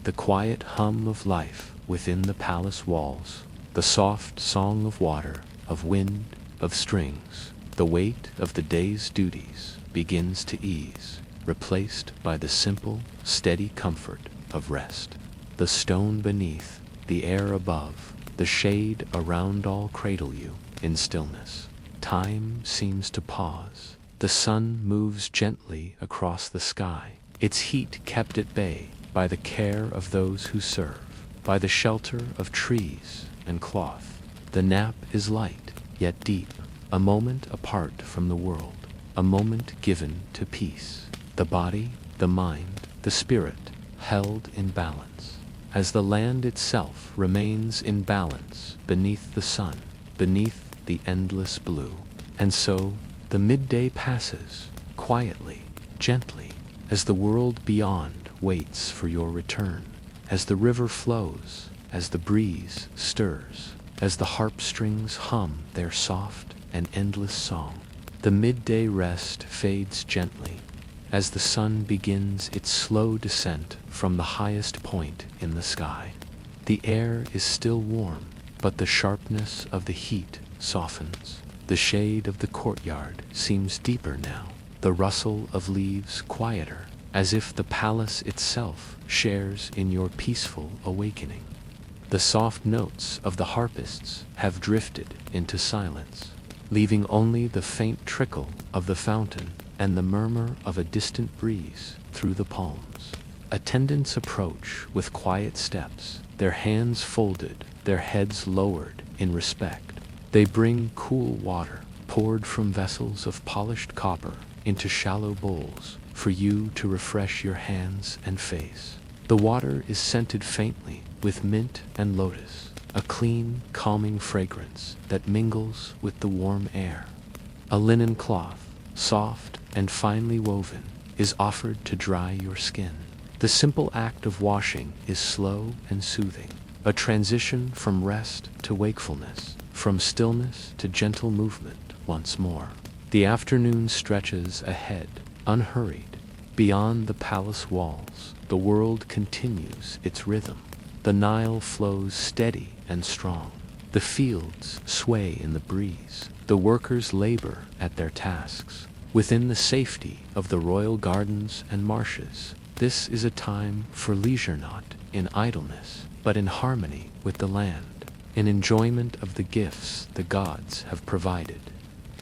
the quiet hum of life within the palace walls, the soft song of water, of wind, of strings. The weight of the day's duties begins to ease, replaced by the simple, steady comfort of rest. The stone beneath, the air above, the shade around all cradle you in stillness. Time seems to pause. The sun moves gently across the sky, its heat kept at bay by the care of those who serve, by the shelter of trees and cloth. The nap is light, yet deep, a moment apart from the world, a moment given to peace. The body, the mind, the spirit, held in balance, as the land itself remains in balance beneath the sun, beneath the endless blue. And so, the midday passes, quietly, gently, as the world beyond waits for your return, as the river flows, as the breeze stirs, as the harp strings hum their soft and endless song. The midday rest fades gently, as the sun begins its slow descent from the highest point in the sky. The air is still warm, but the sharpness of the heat softens. The shade of the courtyard seems deeper now, the rustle of leaves quieter, as if the palace itself shares in your peaceful awakening. The soft notes of the harpists have drifted into silence, leaving only the faint trickle of the fountain and the murmur of a distant breeze through the palms. Attendants approach with quiet steps, their hands folded, their heads lowered in respect. They bring cool water, poured from vessels of polished copper into shallow bowls, for you to refresh your hands and face. The water is scented faintly with mint and lotus, a clean, calming fragrance that mingles with the warm air. A linen cloth, soft and finely woven, is offered to dry your skin. The simple act of washing is slow and soothing, a transition from rest to wakefulness, from stillness to gentle movement once more. The afternoon stretches ahead, unhurried. Beyond the palace walls, the world continues its rhythm. The Nile flows steady and strong. The fields sway in the breeze. The workers labor at their tasks. Within the safety of the royal gardens and marshes, this is a time for leisure, not in idleness, but in harmony with the land, in enjoyment of the gifts the gods have provided.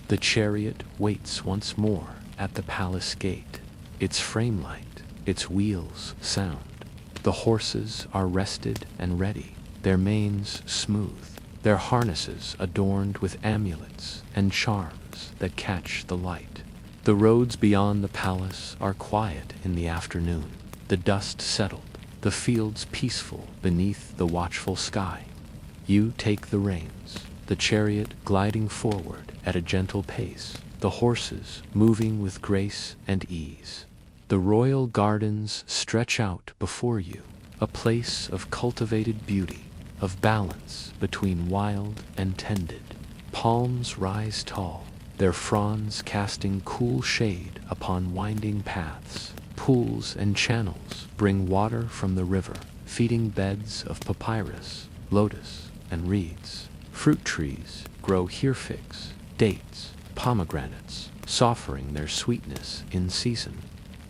The chariot waits once more at the palace gate, its frame light, its wheels sound. The horses are rested and ready, their manes smooth, their harnesses adorned with amulets and charms that catch the light. The roads beyond the palace are quiet in the afternoon, the dust settled, the fields peaceful beneath the watchful sky. You take the reins, the chariot gliding forward at a gentle pace, the horses moving with grace and ease. The royal gardens stretch out before you, a place of cultivated beauty, of balance between wild and tended. Palms rise tall, their fronds casting cool shade upon winding paths. Pools and channels bring water from the river, feeding beds of papyrus, lotus, and reeds. Fruit trees grow here figs, dates, pomegranates, softening their sweetness in season.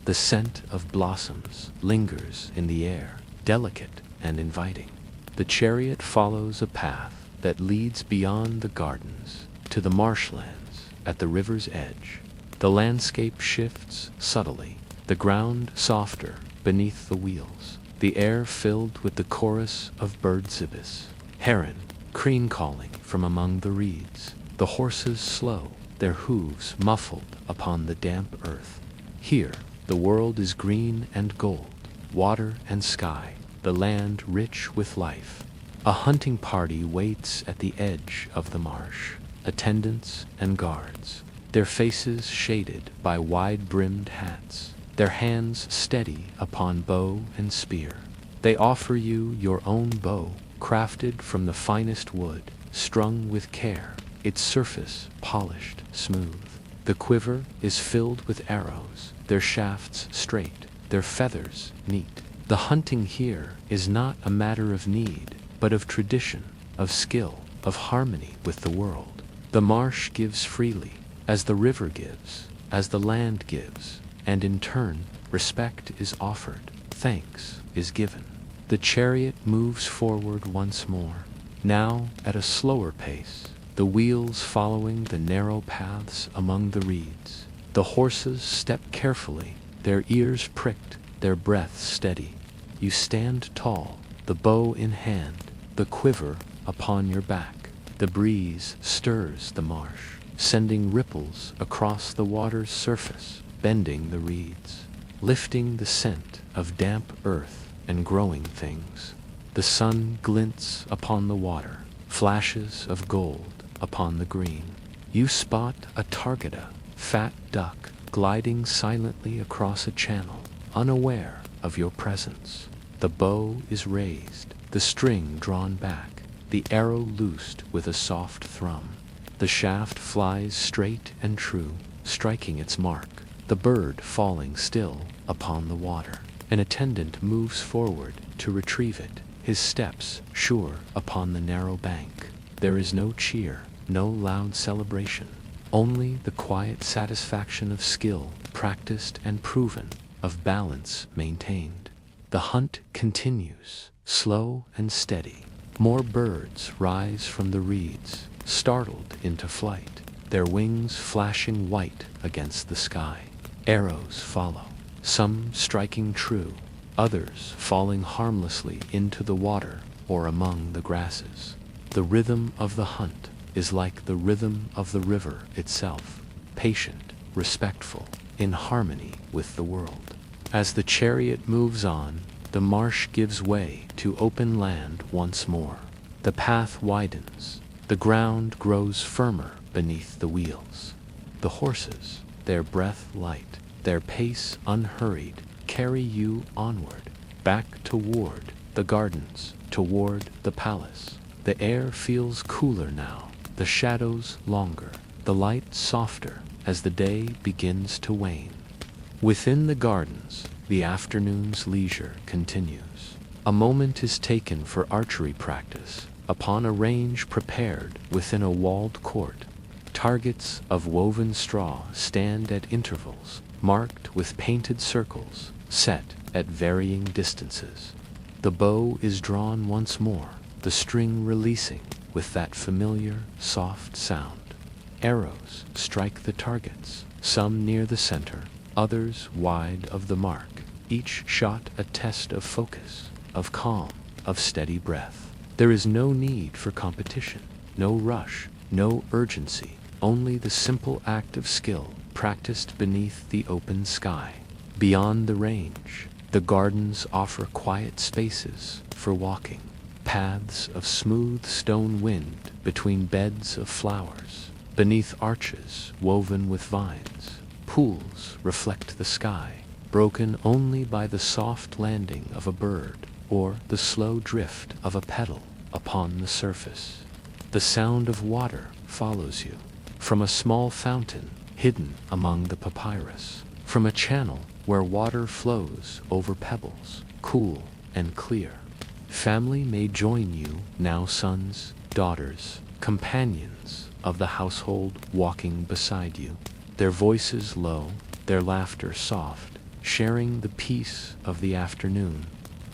The scent of blossoms lingers in the air, delicate and inviting. The chariot follows a path that leads beyond the gardens to the marshlands at the river's edge. The landscape shifts subtly, the ground softer beneath the wheels, the air filled with the chorus of birds ibis, heron, crane calling from among the reeds. The horses slow, their hooves muffled upon the damp earth. Here, the world is green and gold, water and sky, the land rich with life. A hunting party waits at the edge of the marsh, attendants and guards, their faces shaded by wide-brimmed hats, their hands steady upon bow and spear. They offer you your own bow, crafted from the finest wood, strung with care, its surface polished smooth. The quiver is filled with arrows, their shafts straight, their feathers neat. The hunting here is not a matter of need, but of tradition, of skill, of harmony with the world. The marsh gives freely, as the river gives, as the land gives, and in turn, respect is offered, thanks is given. The chariot moves forward once more, now at a slower pace, the wheels following the narrow paths among the reeds. The horses step carefully, their ears pricked, their breath steady. You stand tall, the bow in hand, the quiver upon your back. The breeze stirs the marsh, sending ripples across the water's surface, bending the reeds, lifting the scent of damp earth and growing things. The sun glints upon the water, flashes of gold upon the green. You spot a targeta, fat duck, gliding silently across a channel, unaware of your presence. The bow is raised, the string drawn back, the arrow loosed with a soft thrum. The shaft flies straight and true, striking its mark, the bird falling still upon the water. An attendant moves forward to retrieve it, his steps sure upon the narrow bank. There is no cheer, no loud celebration, only the quiet satisfaction of skill practiced and proven, of balance maintained. The hunt continues, slow and steady. More birds rise from the reeds, startled into flight, their wings flashing white against the sky. Arrows follow, some striking true, others falling harmlessly into the water or among the grasses. The rhythm of the hunt is like the rhythm of the river itself, patient, respectful, in harmony with the world. As the chariot moves on, the marsh gives way to open land once more. The path widens, the ground grows firmer beneath the wheels. The horses, their breath light, their pace unhurried, carry you onward, back toward the gardens, toward the palace. The air feels cooler now, the shadows longer, the light softer as the day begins to wane. Within the gardens, the afternoon's leisure continues. A moment is taken for archery practice upon a range prepared within a walled court. Targets of woven straw stand at intervals, marked with painted circles, set at varying distances. The bow is drawn once more, the string releasing with that familiar, soft sound. Arrows strike the targets, some near the center, others wide of the mark, each shot a test of focus, of calm, of steady breath. There is no need for competition, no rush, no urgency, only the simple act of skill practiced beneath the open sky. Beyond the range, the gardens offer quiet spaces for walking, paths of smooth stone wind between beds of flowers, beneath arches woven with vines. Pools reflect the sky, broken only by the soft landing of a bird or the slow drift of a petal upon the surface. The sound of water follows you, from a small fountain hidden among the papyrus, from a channel where water flows over pebbles, cool and clear. Family may join you now, sons, daughters, companions of the household walking beside you, their voices low, their laughter soft, sharing the peace of the afternoon.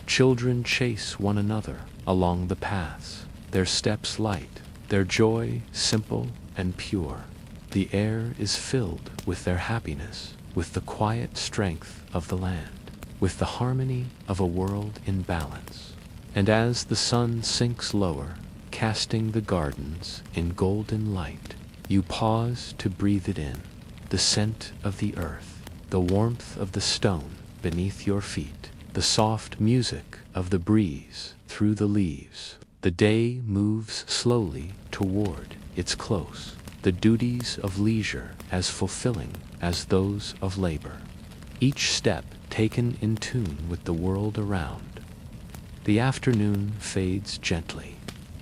Children chase one another along the paths, their steps light, their joy simple and pure. The air is filled with their happiness, with the quiet strength of the land, with the harmony of a world in balance. And as the sun sinks lower, casting the gardens in golden light, you pause to breathe it in, the scent of the earth, the warmth of the stone beneath your feet, the soft music of the breeze through the leaves. The day moves slowly toward its close, the duties of leisure as fulfilling as those of labor, each step taken in tune with the world around. The afternoon fades gently.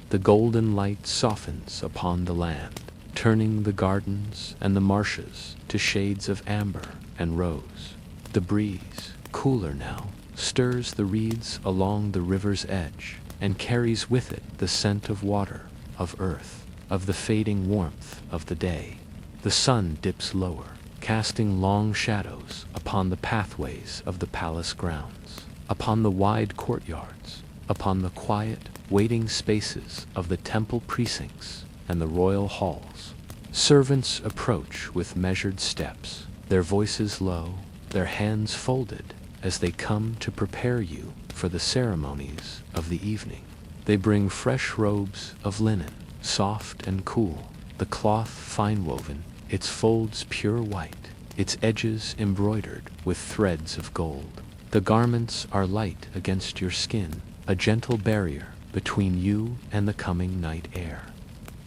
The golden light softens upon the land, turning the gardens and the marshes to shades of amber and rose. The breeze, cooler now, stirs the reeds along the river's edge and carries with it the scent of water, of earth, of the fading warmth of the day. The sun dips lower, casting long shadows upon the pathways of the palace grounds, upon the wide courtyards, upon the quiet, waiting spaces of the temple precincts and the royal halls. Servants approach with measured steps, their voices low, their hands folded, as they come to prepare you for the ceremonies of the evening. They bring fresh robes of linen, soft and cool, the cloth fine-woven, its folds pure white, its edges embroidered with threads of gold. The garments are light against your skin, a gentle barrier between you and the coming night air.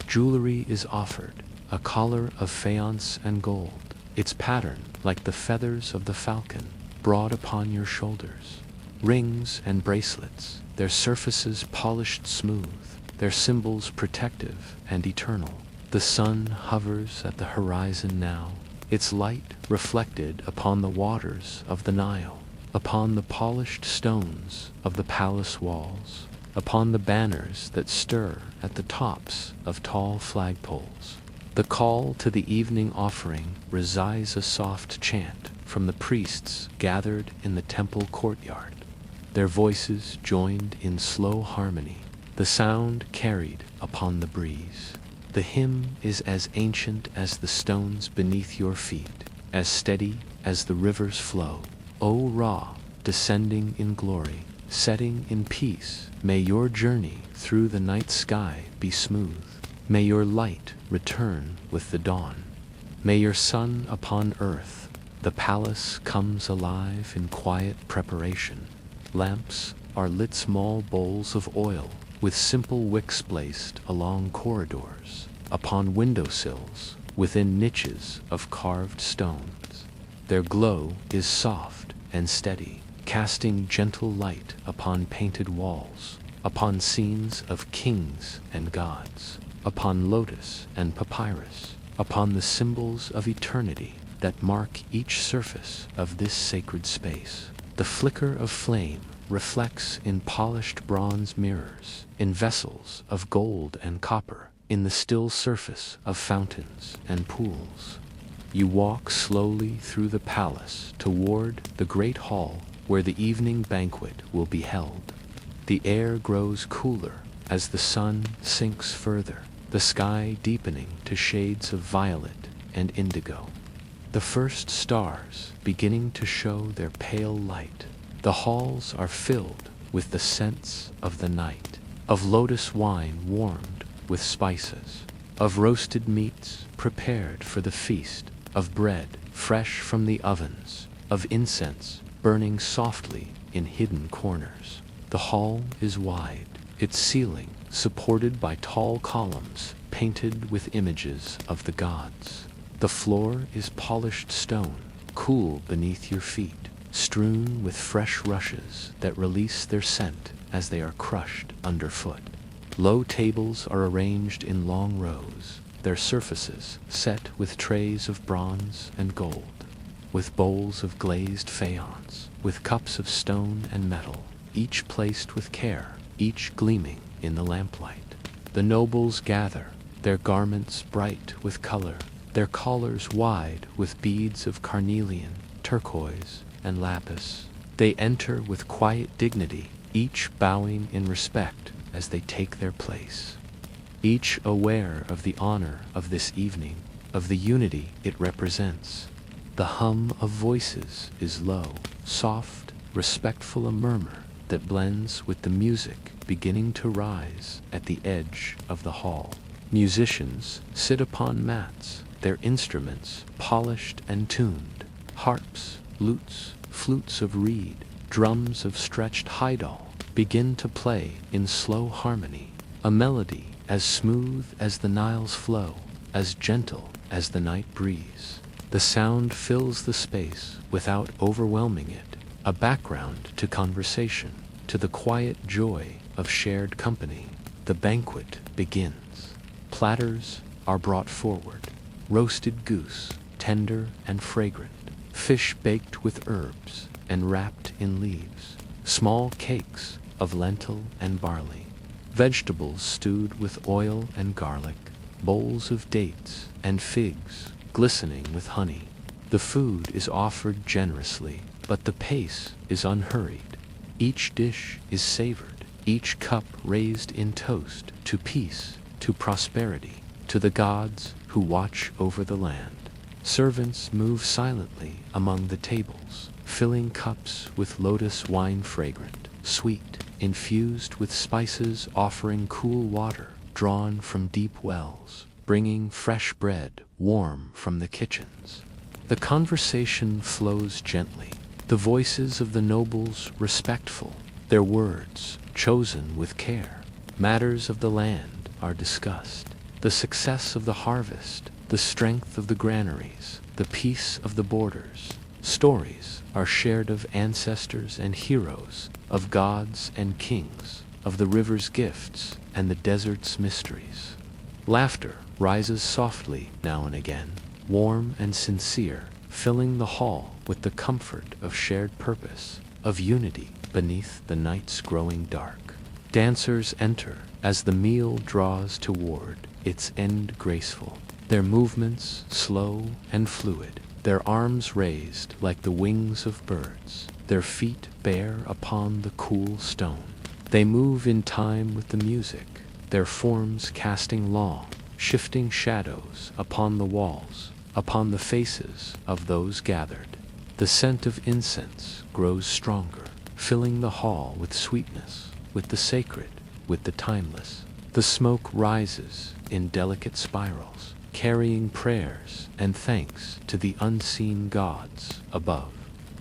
Jewelry is offered, a collar of faience and gold, its pattern like the feathers of the falcon, broad upon your shoulders. Rings and bracelets, their surfaces polished smooth, their symbols protective and eternal. The sun hovers at the horizon now, its light reflected upon the waters of the Nile, upon the polished stones of the palace walls, upon the banners that stir at the tops of tall flagpoles. The call to the evening offering resides a soft chant from the priests gathered in the temple courtyard, their voices joined in slow harmony, the sound carried upon the breeze. The hymn is as ancient as the stones beneath your feet, as steady as the river's flow. O Ra, descending in glory, setting in peace, may your journey through the night sky be smooth. May your light return with the dawn. May your sun upon earth. The palace comes alive in quiet preparation. Lamps are lit, small bowls of oil, with simple wicks placed along corridors, upon windowsills, within niches of carved stones. Their glow is soft and steady, casting gentle light upon painted walls, upon scenes of kings and gods, upon lotus and papyrus, upon the symbols of eternity that mark each surface of this sacred space. The flicker of flame reflects in polished bronze mirrors, in vessels of gold and copper, in the still surface of fountains and pools. You walk slowly through the palace toward the great hall where the evening banquet will be held. The air grows cooler as the sun sinks further, the sky deepening to shades of violet and indigo. The first stars beginning to show their pale light. The halls are filled with the scents of the night, of lotus wine warmed with spices, of roasted meats prepared for the feast, of bread fresh from the ovens, of incense burning softly in hidden corners. The hall is wide, its ceiling supported by tall columns painted with images of the gods. The floor is polished stone, cool beneath your feet, strewn with fresh rushes that release their scent as they are crushed underfoot. Low tables are arranged in long rows, their surfaces set with trays of bronze and gold, with bowls of glazed faience, with cups of stone and metal, each placed with care, each gleaming in the lamplight. The nobles gather, their garments bright with color, their collars wide with beads of carnelian, turquoise, and lapis. They enter with quiet dignity, each bowing in respect as they take their place, each aware of the honor of this evening, of the unity it represents. The hum of voices is low, soft, respectful, a murmur that blends with the music beginning to rise at the edge of the hall. Musicians sit upon mats, their instruments polished and tuned, harps, lutes, flutes of reed, drums of stretched haidal begin to play in slow harmony, a melody as smooth as the Nile's flow, as gentle as the night breeze. The sound fills the space without overwhelming it, a background to conversation, to the quiet joy of shared company. The banquet begins. Platters are brought forward. Roasted goose, tender and fragrant. Fish baked with herbs and wrapped in leaves. Small cakes of lentil and barley. Vegetables stewed with oil and garlic. Bowls of dates and figs glistening with honey. The food is offered generously, but the pace is unhurried. Each dish is savored, each cup raised in toast to peace, to prosperity, to the gods who watch over the land. Servants move silently among the tables, filling cups with lotus wine fragrant, sweet, infused with spices, offering cool water drawn from deep wells, bringing fresh bread warm from the kitchens. The conversation flows gently, the voices of the nobles respectful, their words chosen with care. Matters of the land are discussed, the success of the harvest, the strength of the granaries, the peace of the borders. Stories are shared of ancestors and heroes, of gods and kings, of the river's gifts and the desert's mysteries. Laughter rises softly now and again, warm and sincere, filling the hall with the comfort of shared purpose, of unity beneath the night's growing dark. Dancers enter as the meal draws toward its end graceful, their movements slow and fluid, their arms raised like the wings of birds, their feet bare upon the cool stone. They move in time with the music, their forms casting long, shifting shadows upon the walls, upon the faces of those gathered. The scent of incense grows stronger, filling the hall with sweetness, with the sacred, with the timeless. The smoke rises in delicate spirals, carrying prayers and thanks to the unseen gods above.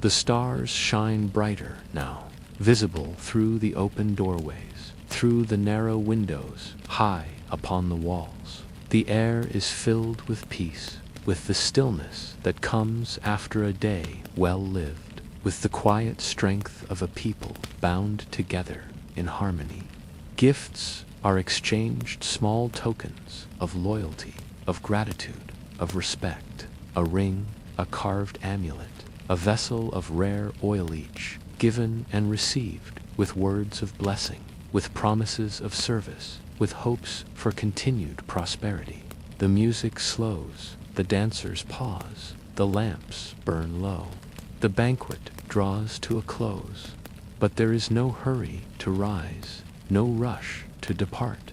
The stars shine brighter now, visible through the open doorways, through the narrow windows high upon the walls. The air is filled with peace, with the stillness that comes after a day well lived, with the quiet strength of a people bound together in harmony. Gifts are exchanged, small tokens of loyalty, of gratitude, of respect. A ring, a carved amulet, a vessel of rare oil each, given and received with words of blessing, with promises of service, with hopes for continued prosperity. The music slows, the dancers pause, the lamps burn low. The banquet draws to a close, but there is no hurry to rise, no rush to depart.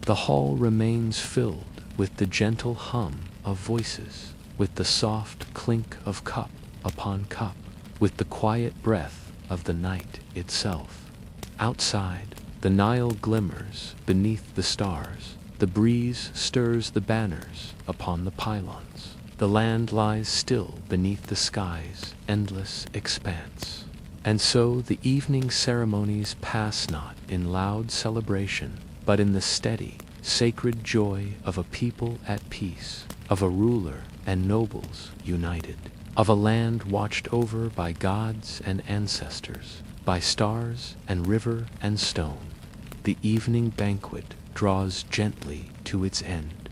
The hall remains filled with the gentle hum of voices, with the soft clink of cup upon cup, with the quiet breath of the night itself. Outside, the Nile glimmers beneath the stars. The breeze stirs the banners upon the pylons. The land lies still beneath the sky's endless expanse. And so the evening ceremonies pass not in loud celebration, but in the steady, sacred joy of a people at peace, of a ruler and nobles united, of a land watched over by gods and ancestors, by stars and river and stone. The evening banquet draws gently to its end.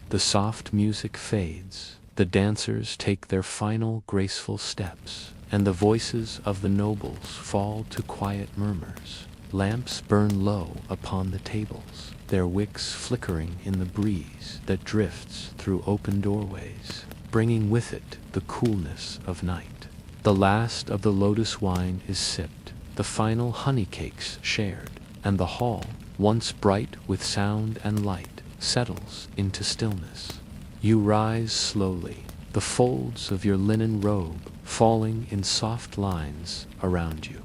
The soft music fades, the dancers take their final graceful steps, and the voices of the nobles fall to quiet murmurs. Lamps burn low upon the tables, their wicks flickering in the breeze that drifts through open doorways, bringing with it the coolness of night. The last of the lotus wine is sipped, the final honey cakes shared, and the hall, once bright with sound and light, settles into stillness. You rise slowly, the folds of your linen robe falling in soft lines around you.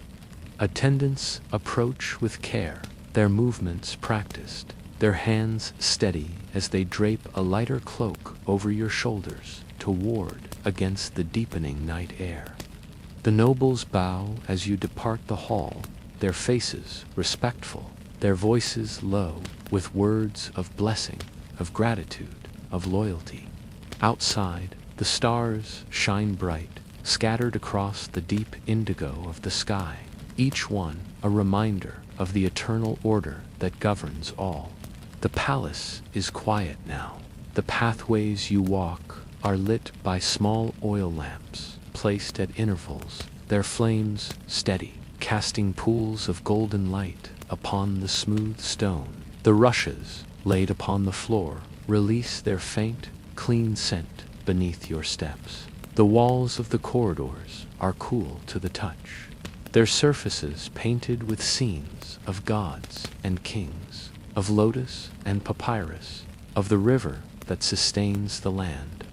Attendants approach with care, their movements practiced, their hands steady as they drape a lighter cloak over your shoulders to ward against the deepening night air. The nobles bow as you depart the hall, their faces respectful, their voices low, with words of blessing, of gratitude, of loyalty. Outside, the stars shine bright, scattered across the deep indigo of the sky. each one a reminder of the eternal order that governs all. The palace is quiet now. The pathways you walk are lit by small oil lamps placed at intervals, their flames steady, casting pools of golden light upon the smooth stone. The rushes laid upon the floor release their faint, clean scent beneath your steps. The walls of the corridors are cool to the touch, their surfaces painted with scenes of gods and kings, of lotus and papyrus, of the river that sustains the land.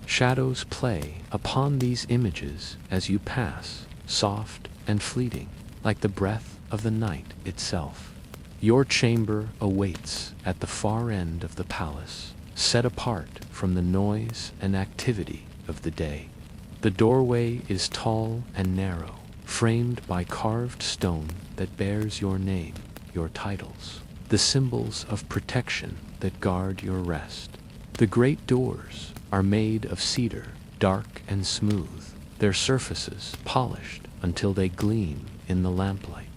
Shadows play upon these images as you pass, soft and fleeting, like the breath of the night itself. Your chamber awaits at the far end of the palace, set apart from the noise and activity of the day. The doorway is tall and narrow, framed by carved stone that bears your name, your titles, the symbols of protection that guard your rest. The great doors are made of cedar, dark and smooth, their surfaces polished until they gleam in the lamplight.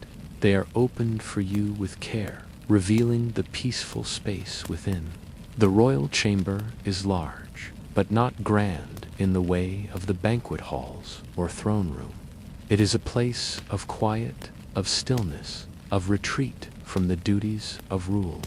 They are opened for you with care, revealing the peaceful space within. The royal chamber is large, but not grand in the way of the banquet halls or throne room. It is a place of quiet, of stillness, of retreat from the duties of rule.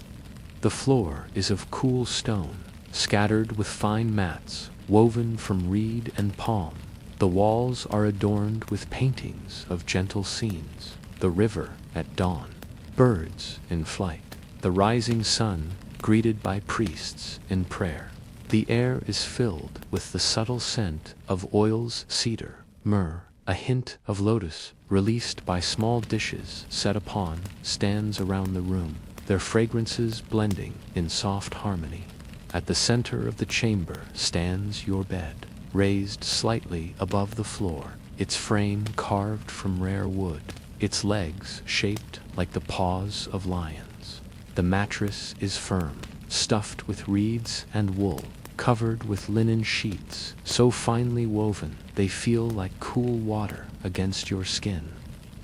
The floor is of cool stone, scattered with fine mats woven from reed and palm. The walls are adorned with paintings of gentle scenes, the river at dawn, birds in flight, the rising sun greeted by priests in prayer. The air is filled with the subtle scent of oils, cedar, myrrh, a hint of lotus released by small dishes set upon stands around the room, their fragrances blending in soft harmony. At the center of the chamber stands your bed, raised slightly above the floor, its frame carved from rare wood, its legs shaped like the paws of lions. The mattress is firm, stuffed with reeds and wool, covered with linen sheets so finely woven they feel like cool water against your skin.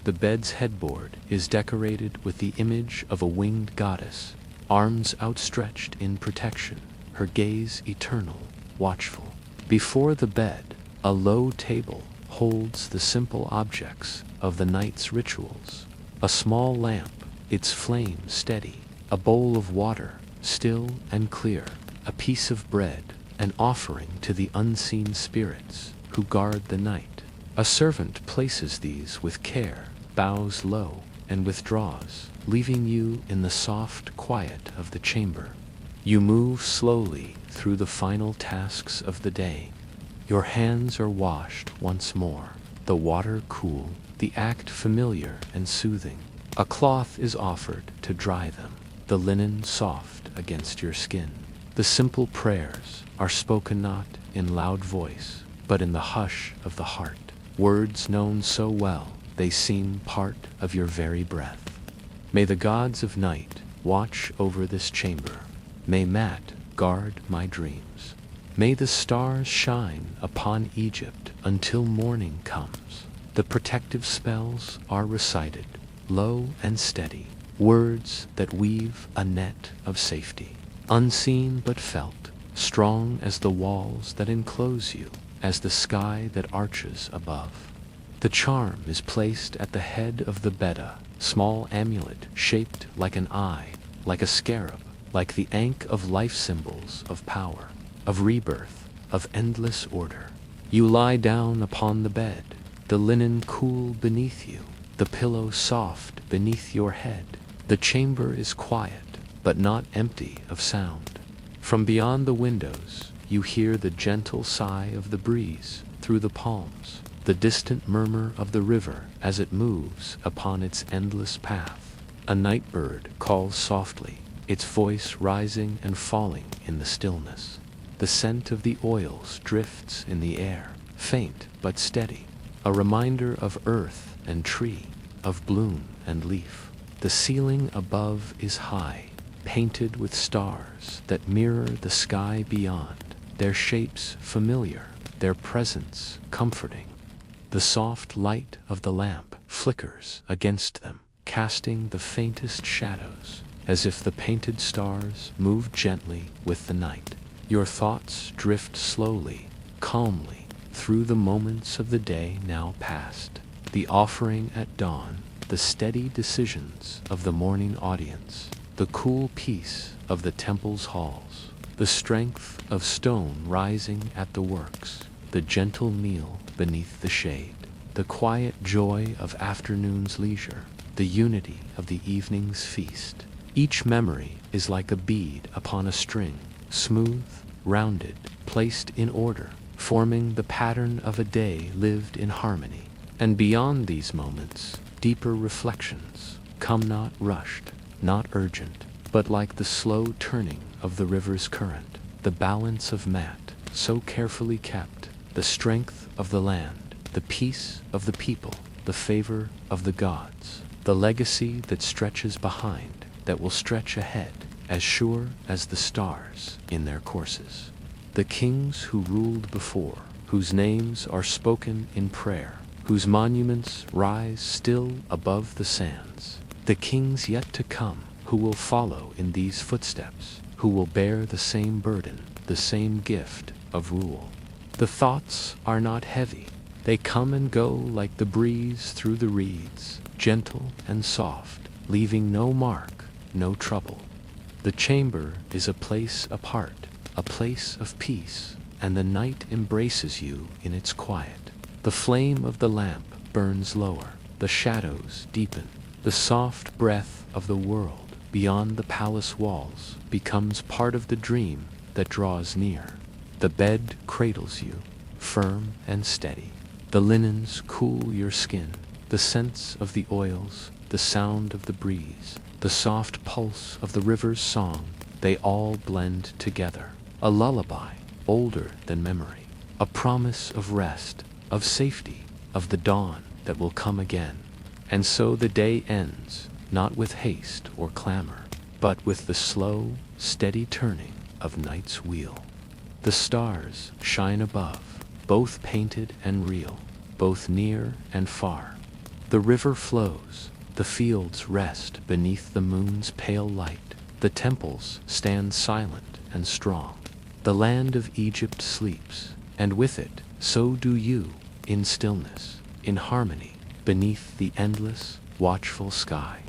The bed's headboard is decorated with the image of a winged goddess, arms outstretched in protection, her gaze eternal, watchful. Before the bed, a low table holds the simple objects of the night's rituals. A small lamp, its flame steady, a bowl of water, still and clear, a piece of bread, an offering to the unseen spirits who guard the night. A servant places these with care, bows low, and withdraws, leaving you in the soft quiet of the chamber. You move slowly through the final tasks of the day. Your hands are washed once more, the water cool, the act familiar and soothing. A cloth is offered to dry them, the linen soft against your skin. The simple prayers are spoken not in loud voice, but in the hush of the heart, words known so well they seem part of your very breath. May the gods of night watch over this chamber. May Mat guard my dreams. May the stars shine upon Egypt until morning comes. The protective spells are recited, low and steady, words that weave a net of safety, unseen but felt, strong as the walls that enclose you, as the sky that arches above. The charm is placed at the head of the beda, small amulet shaped like an eye, like a scarab, like the ankh of life symbols of power, of rebirth, of endless order. You lie down upon the bed, the linen cool beneath you, the pillow soft beneath your head. The chamber is quiet, but not empty of sound. From beyond the windows, you hear the gentle sigh of the breeze through the palms, the distant murmur of the river as it moves upon its endless path. A night bird calls softly, its voice rising and falling in the stillness. The scent of the oils drifts in the air, faint but steady, a reminder of earth and tree, of bloom and leaf. The ceiling above is high, painted with stars that mirror the sky beyond, their shapes familiar, their presence comforting. The soft light of the lamp flickers against them, casting the faintest shadows, as if the painted stars moved gently with the night. Your thoughts drift slowly, calmly, through the moments of the day now past. The offering at dawn, the steady decisions of the morning audience, the cool peace of the temple's halls, the strength of stone rising at the works, the gentle meal beneath the shade, the quiet joy of afternoon's leisure, the unity of the evening's feast. Each memory is like a bead upon a string, smooth, rounded, placed in order, forming the pattern of a day lived in harmony. And beyond these moments, deeper reflections come, not rushed, not urgent, but like the slow turning of the river's current, the balance of mat so carefully kept, the strength of the land, the peace of the people, the favor of the gods, the legacy that stretches behind, that will stretch ahead, as sure as the stars in their courses. The kings who ruled before, whose names are spoken in prayer, whose monuments rise still above the sands, the kings yet to come, who will follow in these footsteps, who will bear the same burden, the same gift of rule. The thoughts are not heavy. They come and go like the breeze through the reeds, gentle and soft, leaving no mark, no trouble. The chamber is a place apart, a place of peace, and the night embraces you in its quiet. The flame of the lamp burns lower, the shadows deepen, the soft breath of the world beyond the palace walls becomes part of the dream that draws near. The bed cradles you, firm and steady. The linens cool your skin, the scents of the oils, the sound of the breeze, the soft pulse of the river's song, they all blend together. A lullaby, older than memory, a promise of rest, of safety, of the dawn that will come again. And so the day ends, not with haste or clamor, but with the slow, steady turning of night's wheel. The stars shine above, both painted and real, both near and far. The river flows, the fields rest beneath the moon's pale light, the temples stand silent and strong. The land of Egypt sleeps, and with it, so do you, in stillness, in harmony, beneath the endless, watchful sky.